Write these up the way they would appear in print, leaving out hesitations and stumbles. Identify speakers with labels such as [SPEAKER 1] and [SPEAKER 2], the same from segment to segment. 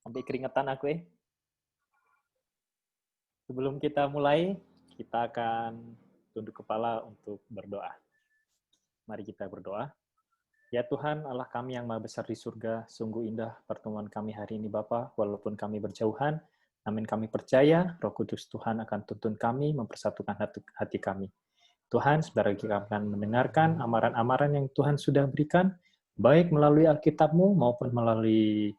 [SPEAKER 1] Sampai keringetan aku Sebelum kita mulai, kita akan tunduk kepala untuk berdoa. Mari kita berdoa. Ya Tuhan, Allah kami yang Maha Besar di surga, sungguh indah pertemuan kami hari ini Bapa, walaupun kami berjauhan, namun kami percaya Roh Kudus Tuhan akan tuntun kami, mempersatukan hati kami. Tuhan, saudara kita akan mendengarkan amaran-amaran yang Tuhan sudah berikan, baik melalui Alkitab-Mu maupun melalui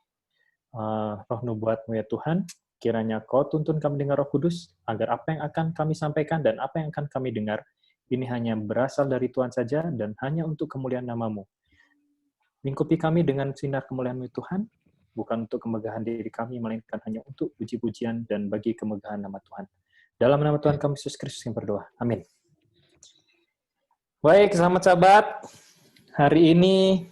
[SPEAKER 1] roh nubuat-Mu ya Tuhan. Kiranya Kau tuntun kami dengan Roh Kudus, agar apa yang akan kami sampaikan dan apa yang akan kami dengar, ini hanya berasal dari Tuhan saja dan hanya untuk kemuliaan nama-Mu. Lingkupi kami dengan sinar kemuliaan-Mu Tuhan, bukan untuk kemegahan diri kami, melainkan hanya untuk puji-pujian dan bagi kemegahan nama Tuhan. Dalam nama Tuhan kami Yesus Kristus yang berdoa. Amin. Baik, selamat sahabat. Hari ini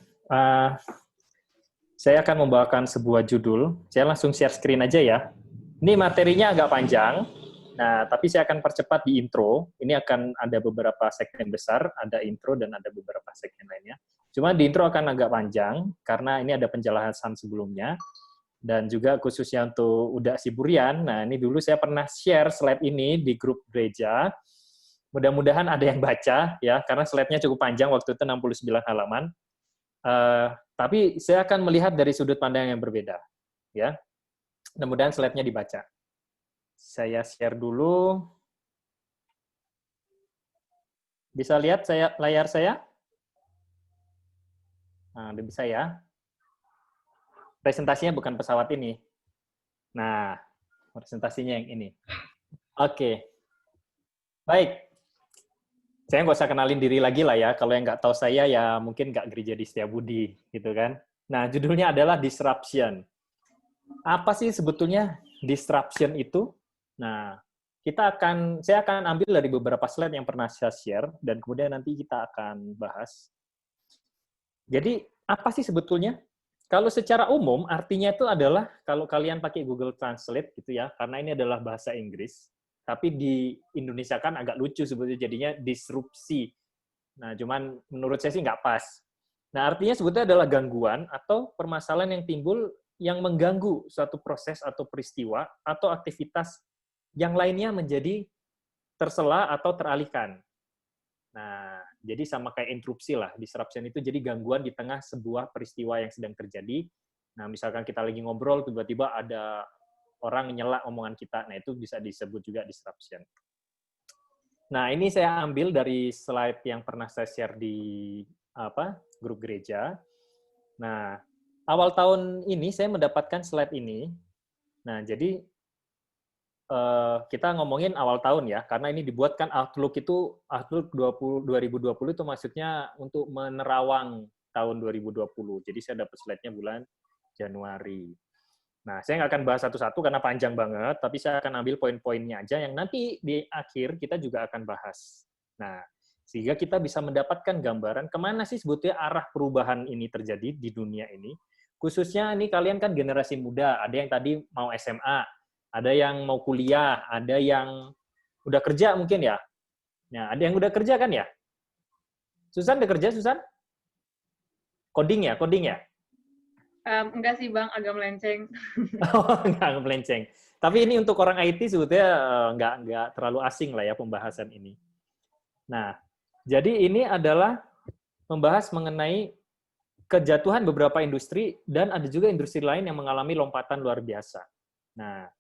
[SPEAKER 1] saya akan membawakan sebuah judul. Saya langsung share screen aja ya. Ini materinya agak panjang, nah tapi saya akan percepat di intro. Ini akan ada beberapa segmen besar, ada intro dan ada beberapa segmen lainnya. Cuma di intro akan agak panjang, karena ini ada penjelasan sebelumnya, dan juga khususnya untuk Uda Siburian. Nah, ini dulu saya pernah share slide ini di grup gereja. Mudah-mudahan ada yang baca, ya, karena slide-nya cukup panjang, waktu itu 69 halaman. Tapi saya akan melihat dari sudut pandang yang berbeda. Ya. Mudah-mudahan slide-nya dibaca. Saya share dulu. Bisa lihat layar saya? Nah, udah bisa ya. Presentasinya bukan pesawat ini. Nah, presentasinya yang ini. Oke. Baik. Saya nggak usah kenalin diri lagi lah ya. Kalau yang nggak tahu saya, ya mungkin nggak gereja di Setiabudi, gitu kan. Nah, judulnya adalah Disruption. Apa sih sebetulnya disruption itu? Nah, saya akan ambil dari beberapa slide yang pernah saya share, dan kemudian nanti kita akan bahas. Jadi, apa sih sebetulnya? Kalau secara umum, artinya itu adalah, kalau kalian pakai Google Translate, gitu ya, karena ini adalah bahasa Inggris, tapi di Indonesia kan agak lucu sebetulnya, jadinya disrupsi. Nah, cuman menurut saya sih nggak pas. Nah, artinya sebetulnya adalah gangguan atau permasalahan yang timbul yang mengganggu suatu proses atau peristiwa atau aktivitas yang lainnya menjadi tersela atau teralihkan. Nah, jadi sama kayak interupsi lah. Disruption itu jadi gangguan di tengah sebuah peristiwa yang sedang terjadi. Nah, misalkan kita lagi ngobrol, tiba-tiba ada orang nyela omongan kita. Nah, itu bisa disebut juga disruption. Nah, ini saya ambil dari slide yang pernah saya share di grup gereja. Nah, awal tahun ini saya mendapatkan slide ini. Nah, jadi kita ngomongin awal tahun ya, karena ini dibuatkan Outlook 2020 itu maksudnya untuk menerawang tahun 2020. Jadi saya dapat slide-nya bulan Januari. Nah, saya nggak akan bahas satu-satu karena panjang banget, tapi saya akan ambil poin-poinnya aja yang nanti di akhir kita juga akan bahas. Nah, sehingga kita bisa mendapatkan gambaran kemana sih sebetulnya arah perubahan ini terjadi di dunia ini. Khususnya ini kalian kan generasi muda, ada yang tadi mau SMA, ada yang mau kuliah, ada yang udah kerja mungkin ya. Nah, ada yang udah kerja kan ya? Susan udah kerja, Susan? Coding ya?
[SPEAKER 2] Enggak sih Bang, agak melenceng.
[SPEAKER 1] Oh, nggak melenceng. Tapi ini untuk orang IT sebetulnya nggak terlalu asing lah ya pembahasan ini. Nah, jadi ini adalah membahas mengenai kejatuhan beberapa industri dan ada juga industri lain yang mengalami lompatan luar biasa. Nah,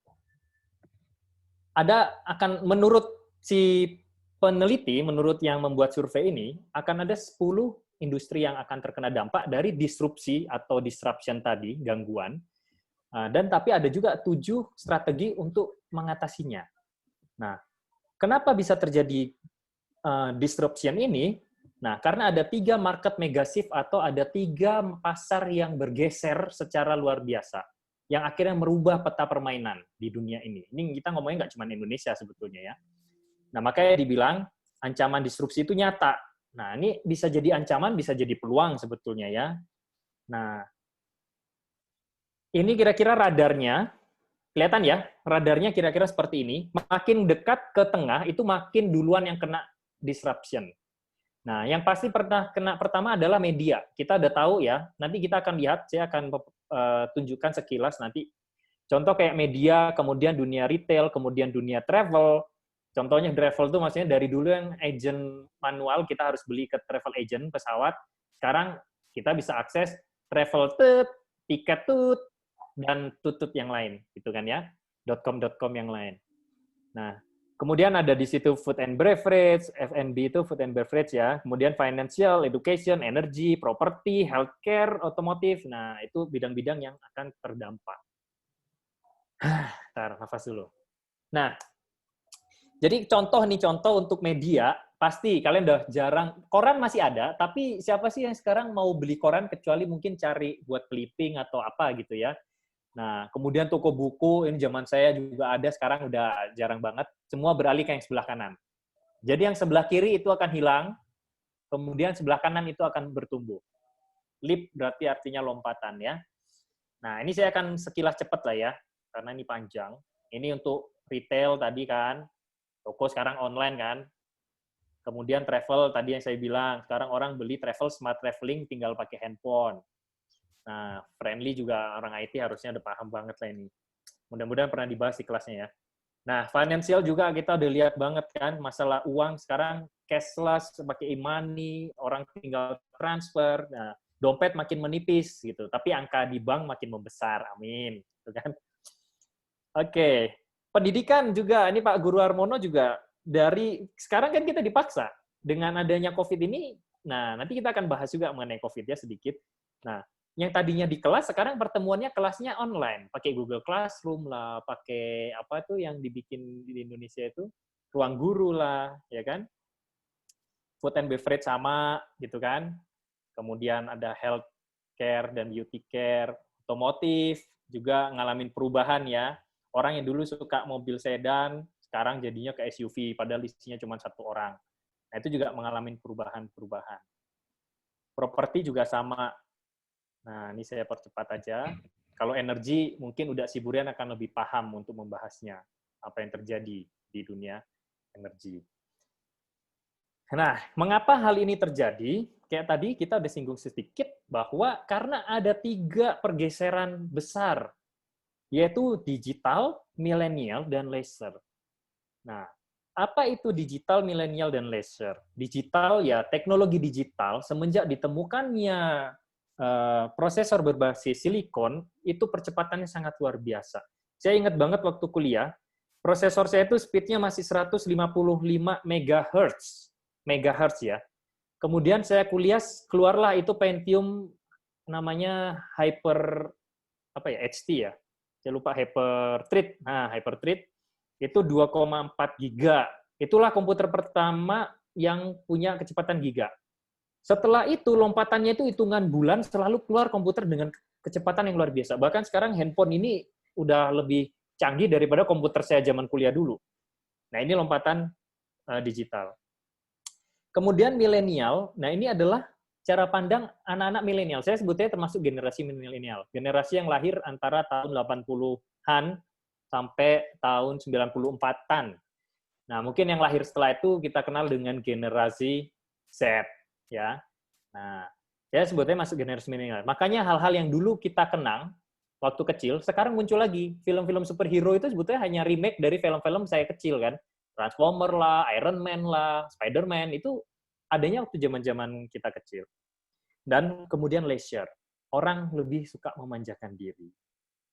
[SPEAKER 1] menurut si peneliti, menurut yang membuat survei ini, akan ada 10 industri yang akan terkena dampak dari disrupsi atau disruption tadi, gangguan. Dan tapi ada juga 7 strategi untuk mengatasinya. Nah, kenapa bisa terjadi disruption ini? Nah, karena ada 3 market megashift atau ada 3 pasar yang bergeser secara luar biasa, yang akhirnya merubah peta permainan di dunia ini. Ini kita ngomongnya nggak cuma Indonesia sebetulnya ya. Nah, makanya dibilang ancaman disrupsi itu nyata. Nah, ini bisa jadi ancaman, bisa jadi peluang sebetulnya ya. Nah, ini kira-kira radarnya, kelihatan ya, radarnya kira-kira seperti ini. Makin dekat ke tengah, itu makin duluan yang kena disruption. Nah, yang pasti pernah kena pertama adalah media. Kita udah tahu ya, nanti kita akan lihat, saya akan tunjukkan sekilas nanti. Contoh kayak media, kemudian dunia retail, kemudian dunia travel. Contohnya travel itu maksudnya dari dulu yang agent manual, kita harus beli ke travel agent pesawat. Sekarang kita bisa akses travel tut, tiket tut, dan tutut yang lain, gitu kan ya. .com yang lain. Nah, kemudian ada di situ food and beverage, F&B itu food and beverage ya. Kemudian financial, education, energy, property, healthcare, otomotif. Nah, itu bidang-bidang yang akan terdampak. Ntar, nafas dulu. Nah, jadi contoh untuk media, pasti kalian udah jarang, koran masih ada, tapi siapa sih yang sekarang mau beli koran kecuali mungkin cari buat clipping atau apa gitu ya. Nah, kemudian toko buku, ini zaman saya juga ada, sekarang udah jarang banget, semua beralih ke yang sebelah kanan. Jadi yang sebelah kiri itu akan hilang, kemudian sebelah kanan itu akan bertumbuh. Leap berarti artinya lompatan ya. Nah, ini saya akan sekilas cepat lah ya, karena ini panjang. Ini untuk retail tadi kan, toko sekarang online kan. Kemudian travel, tadi yang saya bilang, sekarang orang beli travel, smart traveling, tinggal pakai handphone. Nah, friendly juga orang IT harusnya udah paham banget lah ini. Mudah-mudahan pernah dibahas di kelasnya ya. Nah, financial juga kita udah lihat banget kan, masalah uang sekarang cashless, pakai e-money, orang tinggal transfer, nah, dompet makin menipis gitu, tapi angka di bank makin membesar, amin. Gitu kan? Oke, pendidikan juga, ini Pak Guru Harmono juga, dari sekarang kan kita dipaksa, dengan adanya COVID ini, nah nanti kita akan bahas juga mengenai COVID ya sedikit. Nah, yang tadinya di kelas, sekarang pertemuannya kelasnya online, pakai Google Classroom lah, pakai apa tuh yang dibikin di Indonesia itu, ruang guru lah, ya kan? Food and beverage sama, gitu kan? Kemudian ada health care dan beauty care, otomotif juga ngalamin perubahan ya. Orang yang dulu suka mobil sedan, sekarang jadinya ke SUV, padahal isinya cuma satu orang. Nah, itu juga mengalami perubahan-perubahan. Properti juga sama. Nah, ini saya percepat aja. Kalau energi, mungkin udah si Burian akan lebih paham untuk membahasnya, apa yang terjadi di dunia energi. Nah, mengapa hal ini terjadi? Kayak tadi kita udah singgung sedikit, bahwa karena ada 3 pergeseran besar, yaitu digital, milenial, dan leisure. Nah, apa itu digital, milenial, dan leisure? Digital, ya teknologi digital, semenjak ditemukannya prosesor berbasis silikon, itu percepatannya sangat luar biasa. Saya ingat banget waktu kuliah, prosesor saya itu speed-nya masih 155 MHz ya. Kemudian saya kuliah, keluarlah itu Pentium namanya HT ya. Saya lupa Hyperthread. Nah, Hyperthread itu 2,4 giga. Itulah komputer pertama yang punya kecepatan giga. Setelah itu, lompatannya itu hitungan bulan selalu keluar komputer dengan kecepatan yang luar biasa. Bahkan sekarang handphone ini udah lebih canggih daripada komputer saya zaman kuliah dulu. Nah, ini lompatan digital. Kemudian milenial, nah ini adalah cara pandang anak-anak milenial. Saya sebutnya termasuk generasi milenial. Generasi yang lahir antara tahun 80-an sampai tahun 94-an. Nah, mungkin yang lahir setelah itu kita kenal dengan generasi Z. Ya. Nah, saya sebutnya masuk generasi milenial. Makanya hal-hal yang dulu kita kenang waktu kecil, sekarang muncul lagi. Film-film superhero itu sebetulnya hanya remake dari film-film saya kecil kan. Transformer lah, Iron Man lah, Spider-Man, itu adanya waktu zaman-zaman kita kecil. Dan kemudian leisure. Orang lebih suka memanjakan diri.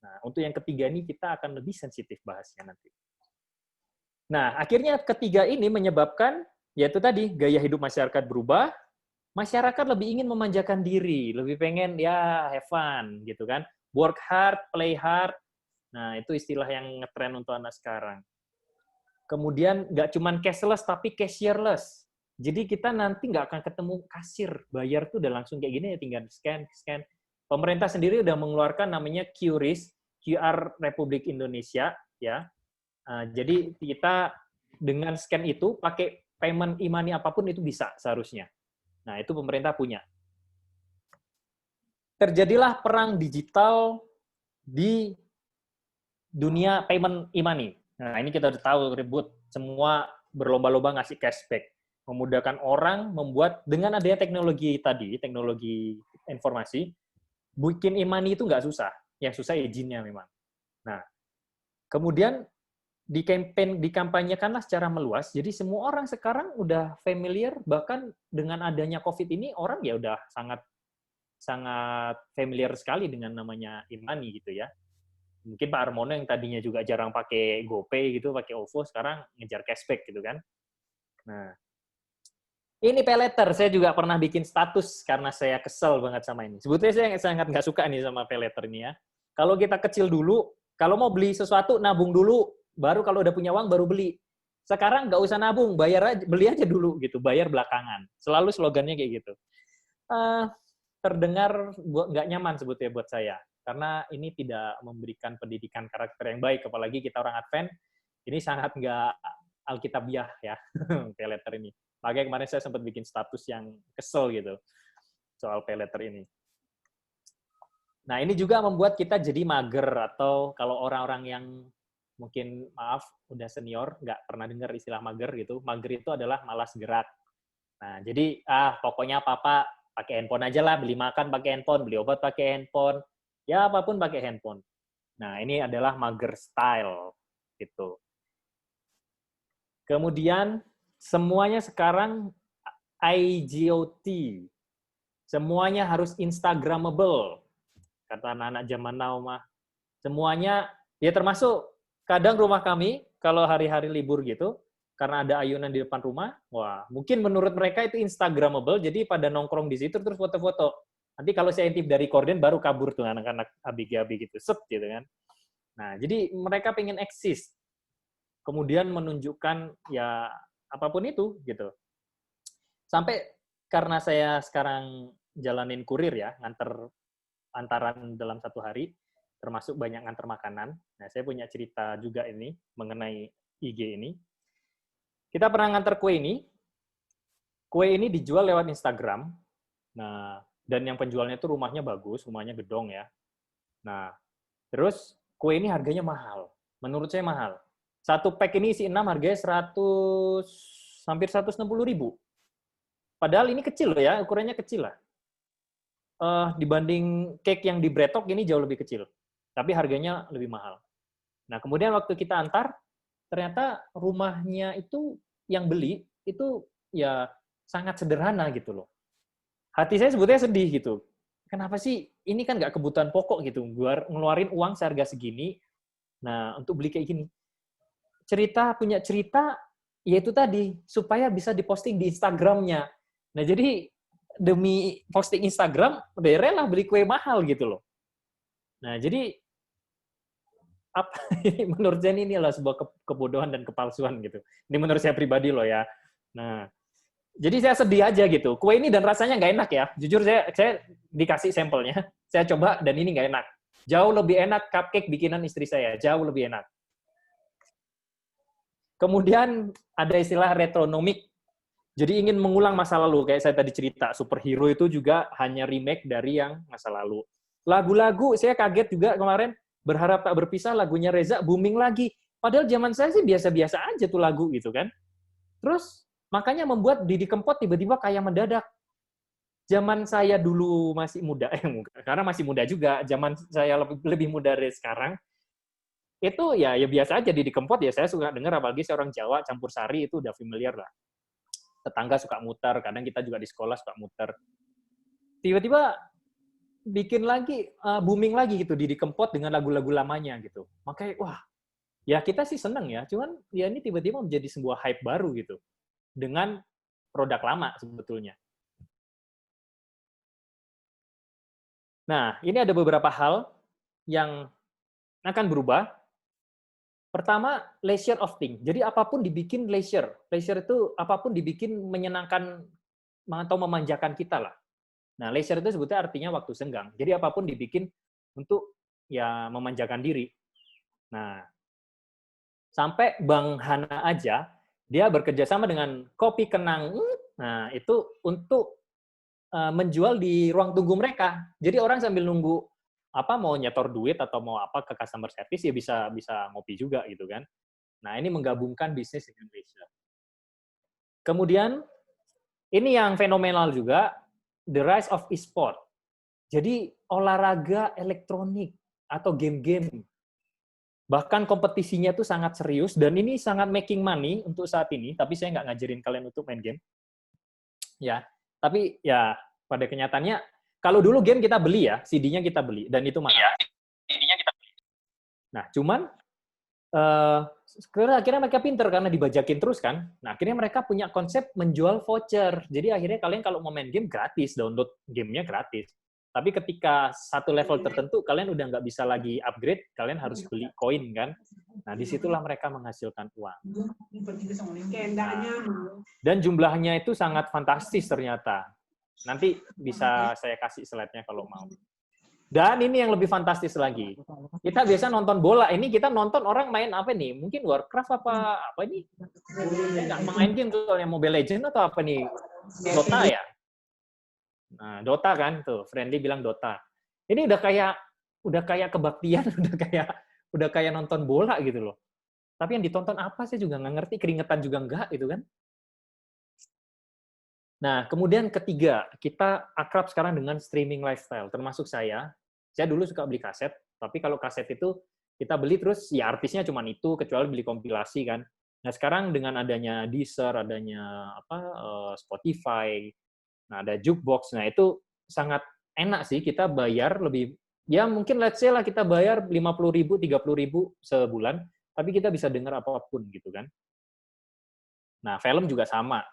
[SPEAKER 1] Nah, untuk yang ketiga ini kita akan lebih sensitif bahasnya nanti. Nah, akhirnya ketiga ini menyebabkan, yaitu tadi, gaya hidup masyarakat berubah, masyarakat lebih ingin memanjakan diri, lebih pengen ya have fun gitu kan. Work hard, play hard. Nah, itu istilah yang ngetren untuk anak sekarang. Kemudian nggak cuma cashless tapi cashierless. Jadi kita nanti nggak akan ketemu kasir, bayar tuh udah langsung kayak gini ya, tinggal scan. Pemerintah sendiri udah mengeluarkan namanya QRIS, QR Republik Indonesia ya. Jadi kita dengan scan itu pakai payment e-money apapun itu bisa seharusnya. Nah, itu pemerintah punya. Terjadilah perang digital di dunia payment e-money. Nah, ini kita udah tahu ribut, semua berlomba-lomba ngasih cashback. memudahkan orang membuat dengan adanya teknologi tadi, teknologi informasi, bikin e-money itu nggak susah. Yang susah izinnya memang. Nah, kemudian dikampanyekanlah secara meluas, jadi semua orang sekarang udah familiar, bahkan dengan adanya COVID ini, orang ya udah sangat sangat familiar sekali dengan namanya e-money gitu ya. Mungkin Pak Armono yang tadinya juga jarang pakai GoPay gitu, pakai OVO, sekarang ngejar cashback gitu kan. Nah, ini pay letter, saya juga pernah bikin status karena saya kesel banget sama ini. Sebetulnya saya sangat nggak suka nih sama pay letter ini ya. Kalau kita kecil dulu, kalau mau beli sesuatu, nabung dulu, baru kalau udah punya uang, baru beli. Sekarang nggak usah nabung, bayar aja, beli aja dulu, gitu, bayar belakangan. Selalu slogannya kayak gitu. Terdengar nggak nyaman sebetulnya buat saya. Karena ini tidak memberikan pendidikan karakter yang baik, apalagi kita orang Advent, ini sangat nggak alkitabiah ya, pay letter ini. Makanya kemarin saya sempat bikin status yang kesel gitu soal pay letter ini. Nah, ini juga membuat kita jadi mager, atau kalau orang-orang yang mungkin, maaf, udah senior, nggak pernah dengar istilah mager gitu. Mager itu adalah malas gerak. Nah, jadi, pokoknya apa-apa pakai handphone aja lah, beli makan pakai handphone, beli obat pakai handphone, ya apapun pakai handphone. Nah, ini adalah mager style, gitu. Kemudian, semuanya sekarang IGOT. Semuanya harus Instagramable. Kata anak-anak zaman now mah. Semuanya, ya termasuk kadang rumah kami, kalau hari-hari libur gitu, karena ada ayunan di depan rumah, wah, mungkin menurut mereka itu Instagramable, jadi pada nongkrong di situ terus foto-foto. Nanti kalau saya intip dari korden, baru kabur tuh anak-anak abi-abi gitu, set gitu kan. Nah, jadi mereka pengen eksis. Kemudian menunjukkan ya apapun itu gitu. Sampai karena saya sekarang jalanin kurir ya, nganter antaran dalam satu hari, termasuk banyak nganter makanan. Nah, saya punya cerita juga ini mengenai IG ini. Kita pernah nganter kue ini dijual lewat Instagram. Nah, dan yang penjualnya itu rumahnya bagus, rumahnya gedong ya. Nah, terus kue ini harganya mahal. Menurut saya mahal. Satu pack ini isi 6 harganya 100, hampir 160.000. Padahal ini kecil loh ya, ukurannya kecil lah. Dibanding cake yang di Bretok ini jauh lebih kecil. Tapi harganya lebih mahal. Nah, kemudian waktu kita antar, ternyata rumahnya itu yang beli, itu ya sangat sederhana gitu loh. Hati saya sebetulnya sedih gitu. Kenapa sih, ini kan nggak kebutuhan pokok gitu, ngeluarin uang seharga segini, nah untuk beli kayak gini. Punya cerita, yaitu tadi, supaya bisa diposting di Instagramnya. Nah, jadi demi posting Instagram, udah rela beli kue mahal gitu loh. Nah, jadi apa menurut saya ini adalah sebuah kebodohan dan kepalsuan gitu. Ini menurut saya pribadi loh ya. Nah, jadi saya sedih aja gitu. Kue ini dan rasanya nggak enak ya. Jujur saya dikasih sampelnya, saya coba dan ini nggak enak. Jauh lebih enak cupcake bikinan istri saya, jauh lebih enak. Kemudian ada istilah retronomik. Jadi ingin mengulang masa lalu, kayak saya tadi cerita, superhero itu juga hanya remake dari yang masa lalu. Lagu-lagu, saya kaget juga kemarin, berharap tak berpisah, lagunya Reza booming lagi. Padahal zaman saya sih biasa-biasa aja tuh lagu gitu kan. Terus, makanya membuat Didi Kempot tiba-tiba kayak mendadak. Zaman saya dulu masih muda, karena masih muda juga, zaman saya lebih muda dari sekarang, itu ya biasa aja Didi Kempot ya saya suka dengar, apalagi seorang Jawa campur sari itu udah familiar lah. Tetangga suka muter, kadang kita juga di sekolah suka muter. Tiba-tiba bikin lagi, booming lagi gitu Didi Kempot dengan lagu-lagu lamanya gitu. Makanya wah, ya kita sih seneng ya, cuman ya ini tiba-tiba menjadi sebuah hype baru gitu dengan produk lama sebetulnya. Nah, ini ada beberapa hal yang akan berubah. Pertama, leisure of thing. Jadi apapun dibikin leisure. Leisure itu apapun dibikin menyenangkan atau memanjakan kita lah. Nah, leisure itu sebetulnya artinya waktu senggang. Jadi apapun dibikin untuk ya memanjakan diri. Nah, sampai Bang Hana aja, dia bekerja sama dengan Kopi Kenang. Nah, itu untuk menjual di ruang tunggu mereka. Jadi orang sambil nunggu mau nyetor duit atau mau apa ke customer service ya bisa ngopi juga gitu kan. Nah, ini menggabungkan bisnis dengan leisure. Kemudian Ini yang fenomenal juga, the rise of e-sport. Jadi olahraga elektronik atau game-game. Bahkan kompetisinya itu sangat serius, dan ini sangat making money untuk saat ini, tapi saya nggak ngajarin kalian untuk main game. Ya, tapi ya pada kenyataannya, kalau dulu game kita beli ya, CD-nya kita beli, dan itu mahal. Nah, cuman akhirnya mereka pinter karena dibajakin terus kan. Nah, akhirnya mereka punya konsep menjual voucher. Jadi akhirnya kalian kalau mau main game gratis, download gamenya gratis. Tapi ketika satu level tertentu, kalian udah nggak bisa lagi upgrade, kalian harus beli koin kan. Nah, disitulah mereka menghasilkan uang. Nah, dan jumlahnya itu sangat fantastis ternyata. Nanti bisa saya kasih slide-nya kalau mau. Dan ini yang lebih fantastis lagi. Kita biasa nonton bola, ini kita nonton orang main apa nih? Mungkin Warcraft apa ini? Saya nggak main game soalnya Mobile Legends atau apa nih? Dota ya? Nah, Dota kan tuh, Friendly bilang Dota. Ini udah kayak kebaktian, udah kayak nonton bola gitu loh. Tapi yang ditonton apa saya juga nggak ngerti, keringetan juga enggak gitu kan. Nah, kemudian ketiga, kita akrab sekarang dengan streaming lifestyle, termasuk saya. Saya dulu suka beli kaset, tapi kalau kaset itu kita beli terus ya artisnya cuma itu, kecuali beli kompilasi kan. Nah, sekarang dengan adanya Deezer, adanya Spotify, nah ada jukebox, nah itu sangat enak sih kita bayar lebih, ya mungkin let's say lah kita bayar 50.000, 30.000 sebulan, tapi kita bisa dengar apapun gitu kan. Nah, film juga sama.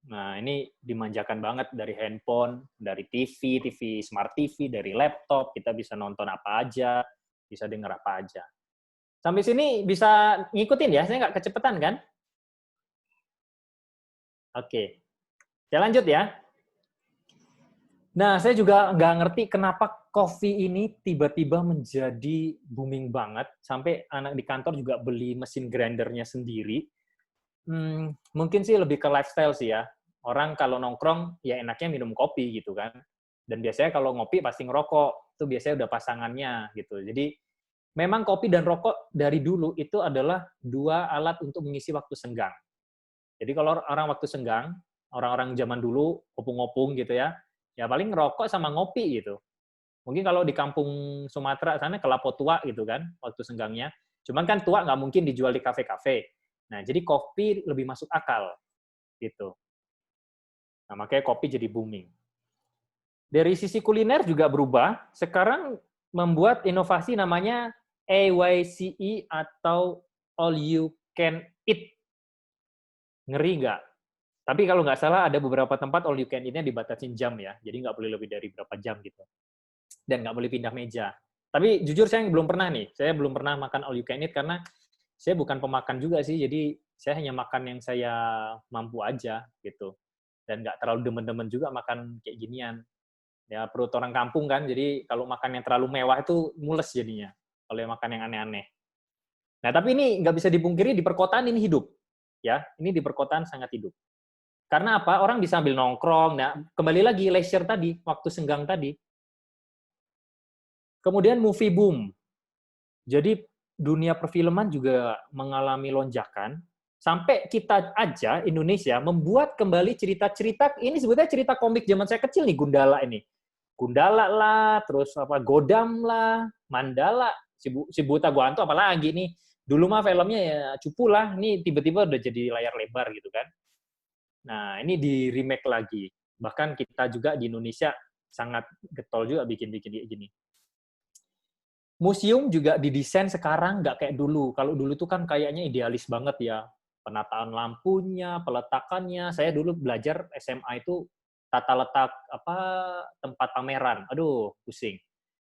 [SPEAKER 1] Nah, ini dimanjakan banget dari handphone, dari TV, smart TV, dari laptop, kita bisa nonton apa aja, bisa dengar apa aja. Sampai sini bisa ngikutin ya, saya nggak kecepatan kan? Oke, saya lanjut ya. Nah, saya juga nggak ngerti kenapa coffee ini tiba-tiba menjadi booming banget, sampai anak di kantor juga beli mesin grindernya sendiri. Mungkin sih lebih ke lifestyle sih ya. Orang kalau nongkrong, ya enaknya minum kopi gitu kan. Dan biasanya kalau ngopi pasti ngerokok. Itu biasanya udah pasangannya gitu. Jadi memang kopi dan rokok dari dulu itu adalah dua alat untuk mengisi waktu senggang. Jadi kalau orang waktu senggang, orang-orang zaman dulu, opung-opung gitu ya paling ngerokok sama ngopi gitu. Mungkin kalau di kampung Sumatera sana kelapa tua gitu kan, waktu senggangnya. Cuman kan tua nggak mungkin dijual di kafe-kafe. Nah, jadi kopi lebih masuk akal gitu. Nah, makanya kopi jadi booming. Dari sisi kuliner juga berubah. Sekarang membuat inovasi namanya AYCE atau All You Can Eat. Ngeri nggak? Tapi kalau nggak salah ada beberapa tempat all you can eat-nya dibatasin jam ya. Jadi nggak boleh lebih dari berapa jam gitu. Dan nggak boleh pindah meja. Tapi jujur saya belum pernah nih. Saya belum pernah makan all you can eat karena saya bukan pemakan juga sih. Jadi saya hanya makan yang saya mampu aja gitu. Dan nggak terlalu demen-demen juga makan kayak ginian. Ya perut orang kampung kan. Jadi kalau makan yang terlalu mewah itu mules jadinya. Kalau yang makan yang aneh-aneh. Nah tapi ini nggak bisa dipungkiri di perkotaan ini hidup. Ya, ini di perkotaan sangat hidup. Karena apa? Orang bisa sambil nongkrong. Nah, kembali lagi leisure tadi, waktu senggang tadi. Kemudian movie boom. Jadi dunia perfilman juga mengalami lonjakan. Sampai kita aja, Indonesia, membuat kembali cerita-cerita, ini sebetulnya cerita komik zaman saya kecil nih, Gundala ini. Gundala lah, terus apa Godam lah, Mandala, si Buta Gwanto apalagi nih. Dulu mah filmnya ya cupu lah, ini tiba-tiba udah jadi layar lebar gitu kan. Nah, ini di remake lagi. Bahkan kita juga di Indonesia sangat getol juga bikin-bikin kayak gini. Museum juga didesain sekarang nggak kayak dulu. Kalau dulu tuh kan kayaknya idealis banget ya. Penataan lampunya, peletakannya. Saya dulu belajar SMA itu tata letak tempat pameran. Aduh, pusing.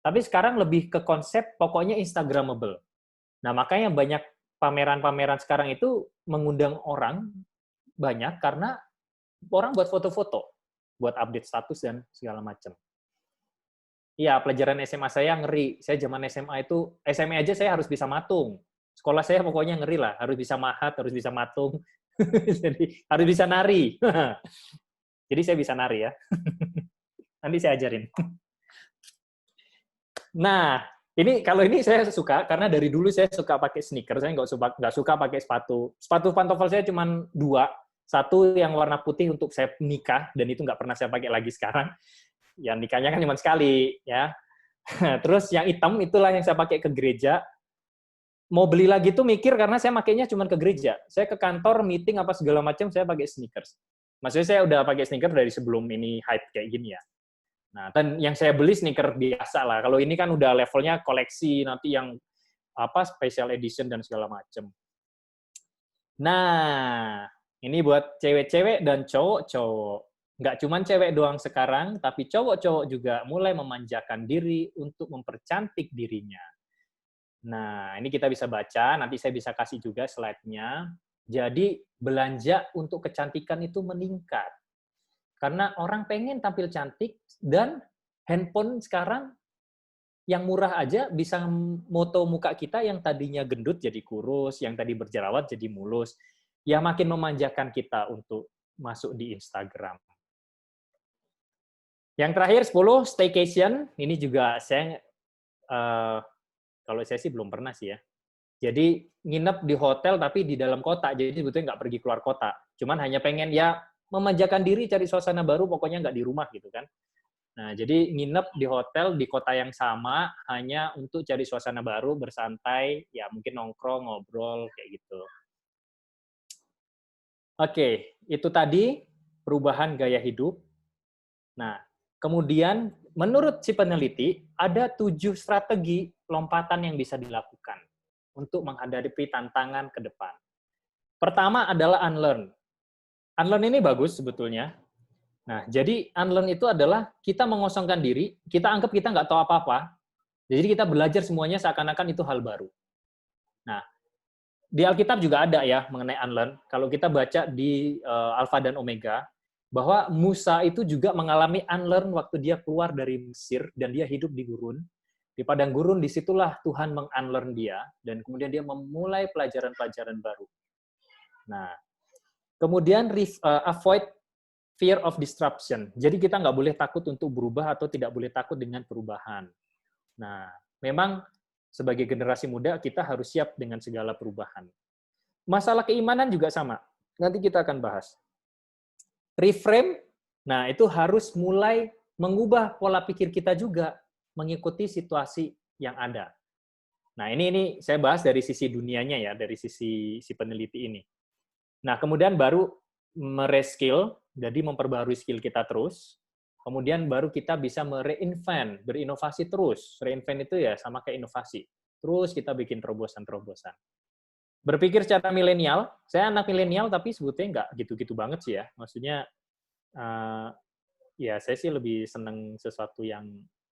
[SPEAKER 1] Tapi sekarang lebih ke konsep pokoknya Instagramable. Nah, makanya banyak pameran-pameran sekarang itu mengundang orang banyak karena orang buat foto-foto, buat update status dan segala macam. Iya, pelajaran SMA saya ngeri. Saya zaman SMA itu, SMA aja saya harus bisa matung. Sekolah saya pokoknya ngeri lah, harus bisa mahat, harus bisa matung. Jadi harus bisa nari. Jadi saya bisa nari ya. Nanti saya ajarin. Nah, kalau ini saya suka karena dari dulu saya suka pakai sneaker. Saya nggak suka pakai sepatu. Sepatu pantofel saya cuma 2. Satu yang warna putih untuk saya nikah, dan itu nggak pernah saya pakai lagi sekarang. Ya nikahnya kan cuma sekali, ya. Terus yang hitam itulah yang saya pakai ke gereja. Mau beli lagi tuh mikir karena saya makainya cuma ke gereja. Saya ke kantor, meeting apa segala macam, saya pakai sneakers. Maksudnya saya udah pakai sneakers dari sebelum ini hype kayak gini ya. Nah, dan yang saya beli sneaker biasa lah. Kalau ini kan udah levelnya koleksi, nanti yang apa special edition dan segala macam. Nah, ini buat cewek-cewek dan cowok-cowok. Nggak cuma cewek doang sekarang, tapi cowok-cowok juga mulai memanjakan diri untuk mempercantik dirinya. Nah, ini kita bisa baca, nanti saya bisa kasih juga slide-nya. Jadi, belanja untuk kecantikan itu meningkat. Karena orang pengen tampil cantik, dan handphone sekarang yang murah aja bisa moto muka kita yang tadinya gendut jadi kurus, yang tadi berjerawat jadi mulus. Ya makin memanjakan kita untuk masuk di Instagram. Yang terakhir 10, staycation. Ini juga saya, kalau saya sih belum pernah sih ya. Jadi nginep di hotel tapi di dalam kota, jadi sebetulnya nggak pergi keluar kota. Cuman hanya pengen ya memanjakan diri, cari suasana baru, pokoknya nggak di rumah gitu kan. Nah, jadi nginep di hotel di kota yang sama hanya untuk cari suasana baru, bersantai, ya mungkin nongkrong, ngobrol, kayak gitu. Oke, itu tadi perubahan gaya hidup. Nah, kemudian menurut si peneliti, ada 7 strategi lompatan yang bisa dilakukan untuk menghadapi tantangan ke depan. Pertama adalah unlearn. Unlearn ini bagus sebetulnya. Nah, jadi unlearn itu adalah kita mengosongkan diri, kita anggap kita nggak tahu apa-apa, jadi kita belajar semuanya seakan-akan itu hal baru. Nah, di Alkitab juga ada ya mengenai unlearn. Kalau kita baca di Alfa dan Omega, bahwa Musa itu juga mengalami unlearn waktu dia keluar dari Mesir dan dia hidup di gurun. Di padang gurun, disitulah Tuhan meng-unlearn dia, dan kemudian dia memulai pelajaran-pelajaran baru. Nah, kemudian avoid fear of disruption. Jadi kita nggak boleh takut untuk berubah atau tidak boleh takut dengan perubahan. Nah, memang sebagai generasi muda kita harus siap dengan segala perubahan. Masalah keimanan juga sama. Nanti kita akan bahas. Reframe, nah itu harus mulai mengubah pola pikir kita juga mengikuti situasi yang ada. Nah, ini saya bahas dari sisi dunianya ya, dari sisi si peneliti ini. Nah, kemudian baru mereskill, jadi memperbarui skill kita terus. Kemudian baru kita bisa mereinvent, berinovasi terus. Reinvent itu ya sama kayak inovasi. Terus kita bikin terobosan-terobosan. Berpikir secara milenial, saya anak milenial tapi sebetulnya nggak gitu-gitu banget sih ya. Maksudnya, ya saya sih lebih seneng sesuatu yang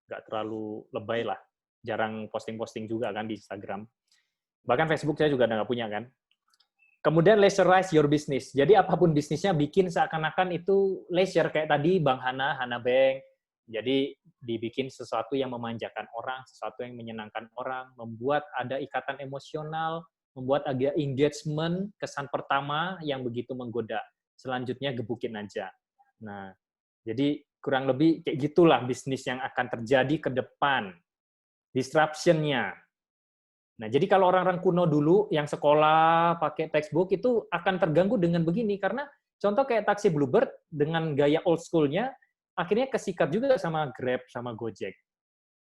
[SPEAKER 1] nggak terlalu lebay lah. Jarang posting-posting juga kan di Instagram. Bahkan Facebook saya juga nggak punya kan. Kemudian leisurize your business. Jadi apapun bisnisnya bikin seakan-akan itu leisure kayak tadi Bang Hana Bank. Jadi dibikin sesuatu yang memanjakan orang, sesuatu yang menyenangkan orang, membuat ada ikatan emosional, membuat ada engagement, kesan pertama yang begitu menggoda. Selanjutnya gebukin aja. Nah, jadi kurang lebih kayak gitulah bisnis yang akan terjadi ke depan. Disruption-nya. Nah, jadi kalau orang-orang kuno dulu yang sekolah pakai textbook itu akan terganggu dengan begini, karena contoh kayak taksi Bluebird dengan gaya old school-nya, akhirnya kesikat juga sama Grab, sama Gojek.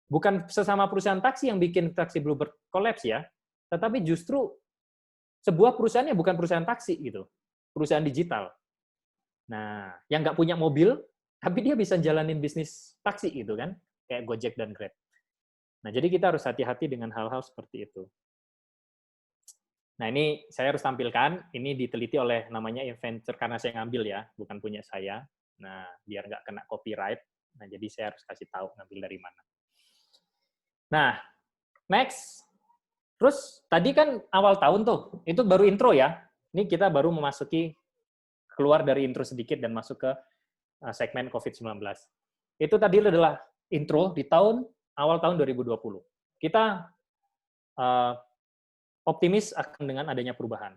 [SPEAKER 1] Bukan sesama perusahaan taksi yang bikin taksi Bluebird collapse ya, tetapi justru sebuah perusahaan yang bukan perusahaan taksi gitu, perusahaan digital. Nah, yang nggak punya mobil, tapi dia bisa jalanin bisnis taksi gitu kan, kayak Gojek dan Grab. Nah, jadi kita harus hati-hati dengan hal-hal seperti itu. Nah, ini saya harus tampilkan, ini diteliti oleh namanya Inventure, karena saya ngambil ya, bukan punya saya. Nah, biar nggak kena copyright, nah jadi saya harus kasih tahu ngambil dari mana. Nah, next. Terus, tadi kan awal tahun tuh, itu baru intro ya. Ini kita baru memasuki, keluar dari intro sedikit dan masuk ke segmen COVID-19. Itu tadi adalah intro di awal tahun 2020. Kita optimis akan dengan adanya perubahan.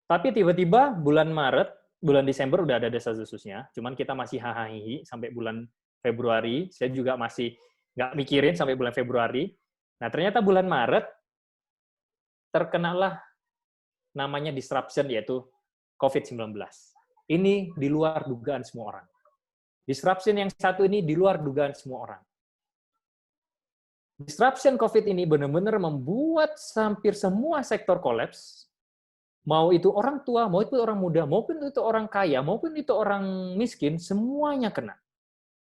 [SPEAKER 1] Tapi tiba-tiba bulan Maret, bulan Desember udah ada desas-desusnya, cuman kita masih hahaha sampai bulan Februari, saya juga masih nggak mikirin sampai bulan Februari. Nah, ternyata bulan Maret terkenalah namanya disruption, yaitu COVID-19. Ini di luar dugaan semua orang. Disruption yang satu ini di luar dugaan semua orang. Disruption COVID ini benar-benar membuat hampir semua sektor kolaps. Mau itu orang tua, mau itu orang muda, maupun itu orang kaya, maupun itu orang miskin, semuanya kena.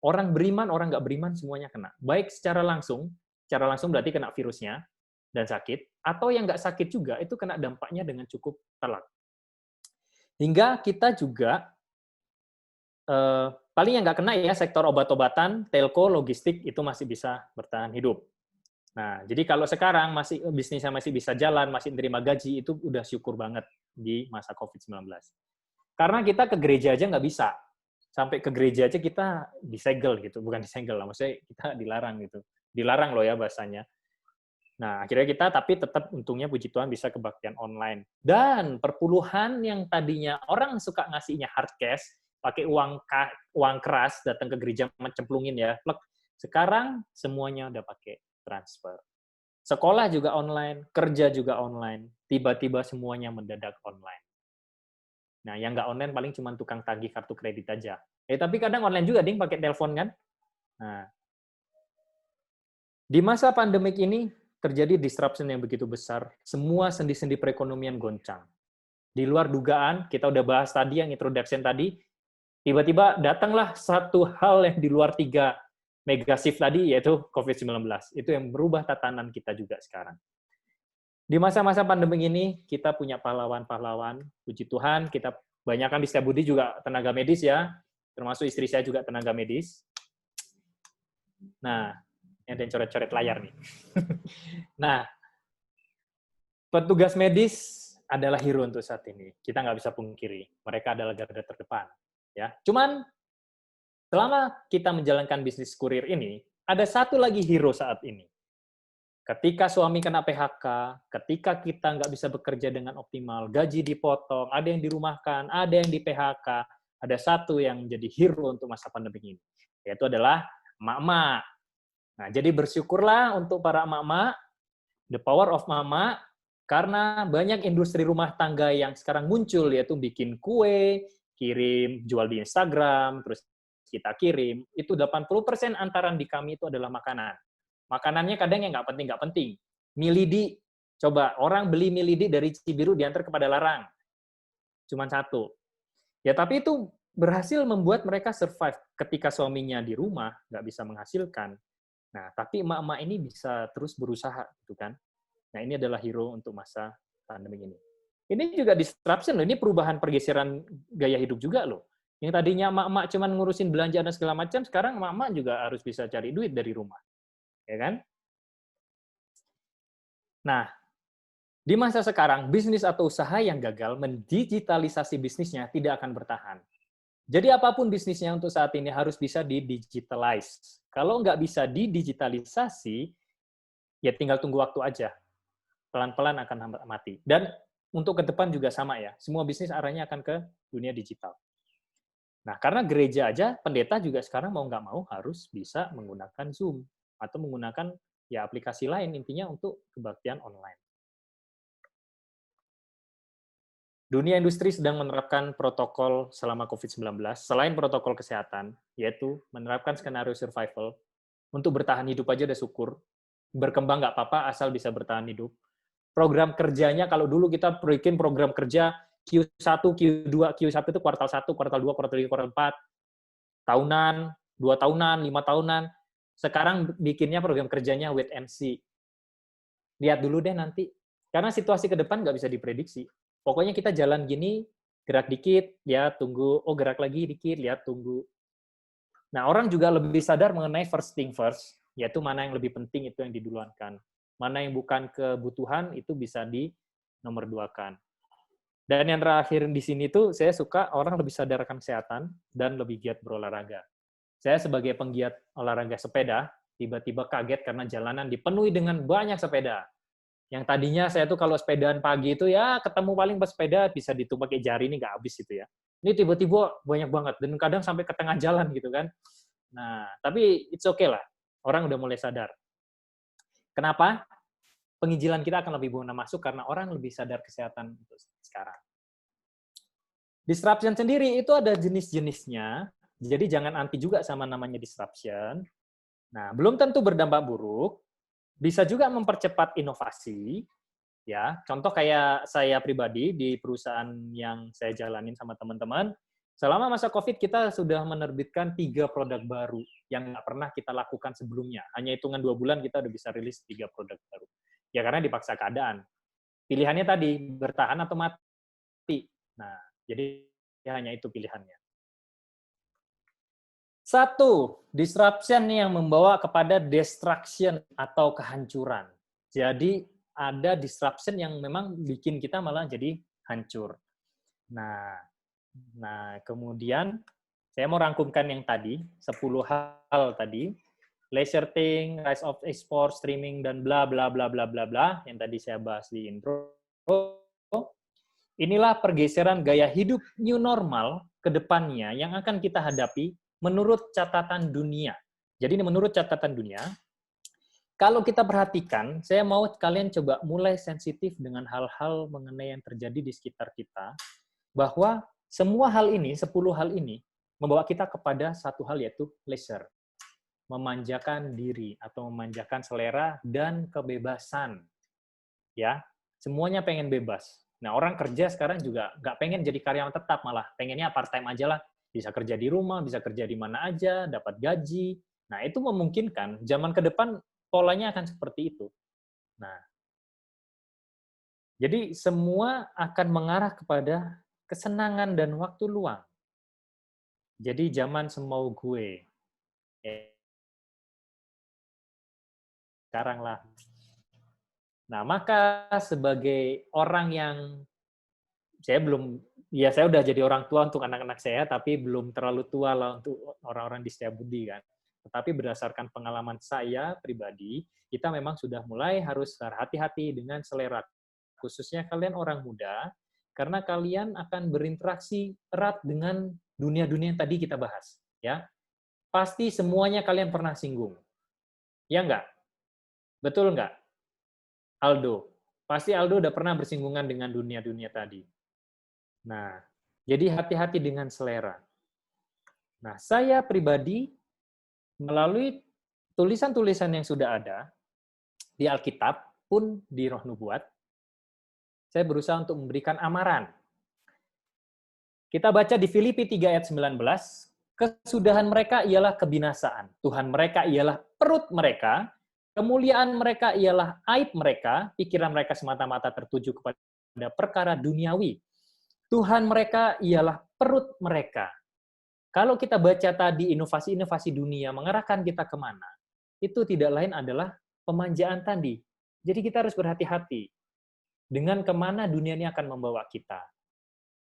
[SPEAKER 1] Orang beriman, orang nggak beriman, semuanya kena. Baik secara langsung berarti kena virusnya dan sakit, atau yang nggak sakit juga, itu kena dampaknya dengan cukup telak. Hingga kita juga, paling yang nggak kena ya, sektor obat-obatan, telco, logistik, itu masih bisa bertahan hidup. Nah, jadi kalau sekarang bisnisnya masih bisa jalan, masih menerima gaji, itu udah syukur banget di masa COVID-19. Karena kita ke gereja aja nggak bisa. Sampai ke gereja aja kita disegel gitu. Bukan disegel lah, maksudnya kita dilarang gitu. Dilarang loh ya bahasanya. Nah, akhirnya kita tapi tetap untungnya puji Tuhan bisa kebaktian online. Dan perpuluhan yang tadinya orang suka ngasihnya hard cash, pakai uang keras, datang ke gereja mencemplungin ya. Sekarang semuanya udah pakai transfer. Sekolah juga online, kerja juga online, tiba-tiba semuanya mendadak online. Nah, yang nggak online paling cuma tukang tagih kartu kredit aja. Tapi kadang online juga, ding, pakai telepon kan. Nah, di masa pandemik ini terjadi disruption yang begitu besar, semua sendi-sendi perekonomian goncang. Di luar dugaan, kita udah bahas tadi yang introduction tadi, tiba-tiba datanglah satu hal yang di luar 3 mega shift tadi, yaitu COVID-19. Itu yang berubah tatanan kita juga sekarang. Di masa-masa pandemi ini, kita punya pahlawan-pahlawan. Puji Tuhan, kita banyak kan di Setiabudi juga tenaga medis ya, termasuk istri saya juga tenaga medis. Nah, ini ada yang coret-coret layar nih. Nah, petugas medis adalah hero untuk saat ini. Kita nggak bisa pungkiri. Mereka adalah garda terdepan. Ya, cuman selama kita menjalankan bisnis kurir ini, ada satu lagi hero saat ini. Ketika suami kena PHK, ketika kita nggak bisa bekerja dengan optimal, gaji dipotong, ada yang dirumahkan, ada yang di PHK, ada satu yang menjadi hero untuk masa pandemi ini, yaitu adalah emak-emak. Nah, jadi bersyukurlah untuk para emak-emak, the power of mama, karena banyak industri rumah tangga yang sekarang muncul, yaitu bikin kue, kirim, jual di Instagram, terus kita kirim, itu 80% antaran di kami itu adalah makanan. Makanannya kadang yang nggak penting. Mie lidi, coba orang beli mie lidi dari Cibiru diantar ke Padalarang. Cuman 1. Ya tapi itu berhasil membuat mereka survive ketika suaminya di rumah, nggak bisa menghasilkan. Nah, tapi emak-emak ini bisa terus berusaha, gitu kan. Nah, ini adalah hero untuk masa pandemi ini. Ini juga disruption loh, ini perubahan pergeseran gaya hidup juga loh. Yang tadinya emak-emak cuman ngurusin belanja dan segala macam, sekarang emak-emak juga harus bisa cari duit dari rumah. Ya kan? Nah, di masa sekarang, bisnis atau usaha yang gagal mendigitalisasi bisnisnya tidak akan bertahan. Jadi apapun bisnisnya untuk saat ini harus bisa di-digitalize. Kalau nggak bisa didigitalisasi, ya tinggal tunggu waktu aja. Pelan-pelan akan mati. Dan untuk ke depan juga sama ya. Semua bisnis arahnya akan ke dunia digital. Nah, karena gereja aja, pendeta juga sekarang mau nggak mau harus bisa menggunakan Zoom. Atau menggunakan ya aplikasi lain, intinya untuk kebaktian online. Dunia industri sedang menerapkan protokol selama COVID-19, selain protokol kesehatan, yaitu menerapkan skenario survival. Untuk bertahan hidup aja udah syukur. Berkembang nggak apa-apa, asal bisa bertahan hidup. Program kerjanya, kalau dulu kita bikin program kerja Q1, Q2, Q1 itu kuartal 1, kuartal 2, kuartal 3, kuartal 4, tahunan, 2 tahunan, 5 tahunan. Sekarang bikinnya program kerjanya wait and see. Lihat dulu deh nanti. Karena situasi ke depan nggak bisa diprediksi. Pokoknya kita jalan gini, gerak dikit, ya tunggu, oh gerak lagi dikit, lihat tunggu. Nah, orang juga lebih sadar mengenai first thing first, yaitu mana yang lebih penting itu yang diduluankan. Mana yang bukan kebutuhan itu bisa di nomor 2-kan. Dan yang terakhir di sini tuh saya suka orang lebih sadar akan kesehatan dan lebih giat berolahraga. Saya sebagai penggiat olahraga sepeda, tiba-tiba kaget karena jalanan dipenuhi dengan banyak sepeda. Yang tadinya saya tuh kalau sepedaan pagi itu ya ketemu paling pas sepeda bisa dihitung pakai jari, ini nggak habis gitu ya. Ini tiba-tiba banyak banget dan kadang sampai ke tengah jalan gitu kan. Nah, tapi it's okay lah. Orang udah mulai sadar. Kenapa? Penginjilan kita akan lebih mudah masuk karena orang lebih sadar kesehatan untuk sekarang. Disruption sendiri itu ada jenis-jenisnya, jadi jangan anti juga sama namanya disruption. Nah, belum tentu berdampak buruk, bisa juga mempercepat inovasi, ya. Contoh kayak saya pribadi di perusahaan yang saya jalanin sama teman-teman, selama masa COVID kita sudah menerbitkan 3 produk baru yang nggak pernah kita lakukan sebelumnya. Hanya hitungan 2 bulan kita udah bisa rilis 3 produk baru. Ya karena dipaksa keadaan. Pilihannya tadi, bertahan atau mati. Nah, jadi ya hanya itu pilihannya. Satu, disruption yang membawa kepada destruction atau kehancuran. Jadi ada disruption yang memang bikin kita malah jadi hancur. Nah, kemudian saya mau rangkumkan yang tadi, 10 hal tadi. Leisure thing, rise of e-sport, streaming, dan bla bla bla bla bla bla, yang tadi saya bahas di intro. Inilah pergeseran gaya hidup new normal ke depannya yang akan kita hadapi menurut catatan dunia. Jadi menurut catatan dunia, kalau kita perhatikan, saya mau kalian coba mulai sensitif dengan hal-hal mengenai yang terjadi di sekitar kita, bahwa semua hal ini, 10 hal ini, membawa kita kepada satu hal yaitu leisure. Memanjakan diri atau memanjakan selera dan kebebasan. Ya, semuanya pengen bebas. Nah, orang kerja sekarang juga nggak pengen jadi karyawan tetap, malah pengennya part-time aja lah. Bisa kerja di rumah, bisa kerja di mana aja, dapat gaji. Nah, itu memungkinkan. Zaman ke depan, polanya akan seperti itu. Nah, jadi semua akan mengarah kepada kesenangan dan waktu luang. Jadi zaman semau gue. Sekarang lah. Nah, maka sebagai orang yang saya udah jadi orang tua untuk anak-anak saya, tapi belum terlalu tua lah untuk orang-orang di Setiabudi kan. Tetapi berdasarkan pengalaman saya pribadi, kita memang sudah mulai harus hati-hati dengan selera. Khususnya kalian orang muda, karena kalian akan berinteraksi erat dengan dunia-dunia yang tadi kita bahas. Ya, pasti semuanya kalian pernah singgung. Ya enggak? Betul enggak? Aldo. Pasti Aldo udah pernah bersinggungan dengan dunia-dunia tadi. Nah, jadi hati-hati dengan selera. Nah, saya pribadi melalui tulisan-tulisan yang sudah ada di Alkitab pun di Roh Nubuat, saya berusaha untuk memberikan amaran. Kita baca di Filipi 3 ayat 19, kesudahan mereka ialah kebinasaan. Tuhan mereka ialah perut mereka, kemuliaan mereka ialah aib mereka, pikiran mereka semata-mata tertuju kepada perkara duniawi. Tuhan mereka ialah perut mereka. Kalau kita baca tadi inovasi-inovasi dunia mengarahkan kita kemana, itu tidak lain adalah pemanjaan tadi. Jadi kita harus berhati-hati dengan kemana dunia ini akan membawa kita.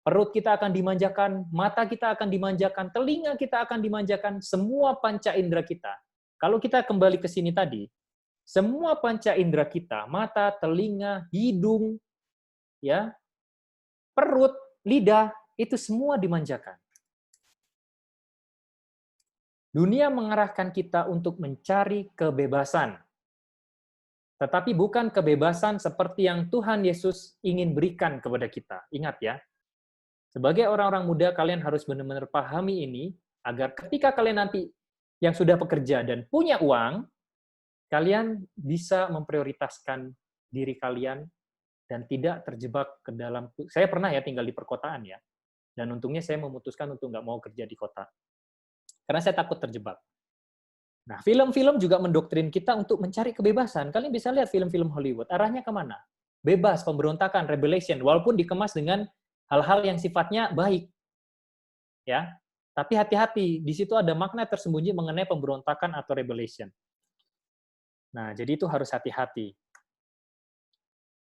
[SPEAKER 1] Perut kita akan dimanjakan, mata kita akan dimanjakan, telinga kita akan dimanjakan, semua panca indera kita. Kalau kita kembali ke sini tadi, semua panca indera kita, mata, telinga, hidung, ya, perut, lidah, itu semua dimanjakan. Dunia mengarahkan kita untuk mencari kebebasan. Tetapi bukan kebebasan seperti yang Tuhan Yesus ingin berikan kepada kita. Ingat ya, sebagai orang-orang muda, kalian harus benar-benar pahami ini, agar ketika kalian nanti yang sudah bekerja dan punya uang, kalian bisa memprioritaskan diri kalian dan tidak terjebak ke dalam... Saya pernah ya tinggal di perkotaan ya, dan untungnya saya memutuskan untuk nggak mau kerja di kota. Karena saya takut terjebak. Nah, film-film juga mendoktrin kita untuk mencari kebebasan. Kalian bisa lihat film-film Hollywood, arahnya kemana? Bebas, pemberontakan, rebellion, walaupun dikemas dengan hal-hal yang sifatnya baik. Ya, tapi hati-hati, di situ ada makna tersembunyi mengenai pemberontakan atau rebellion. Nah, jadi itu harus hati-hati.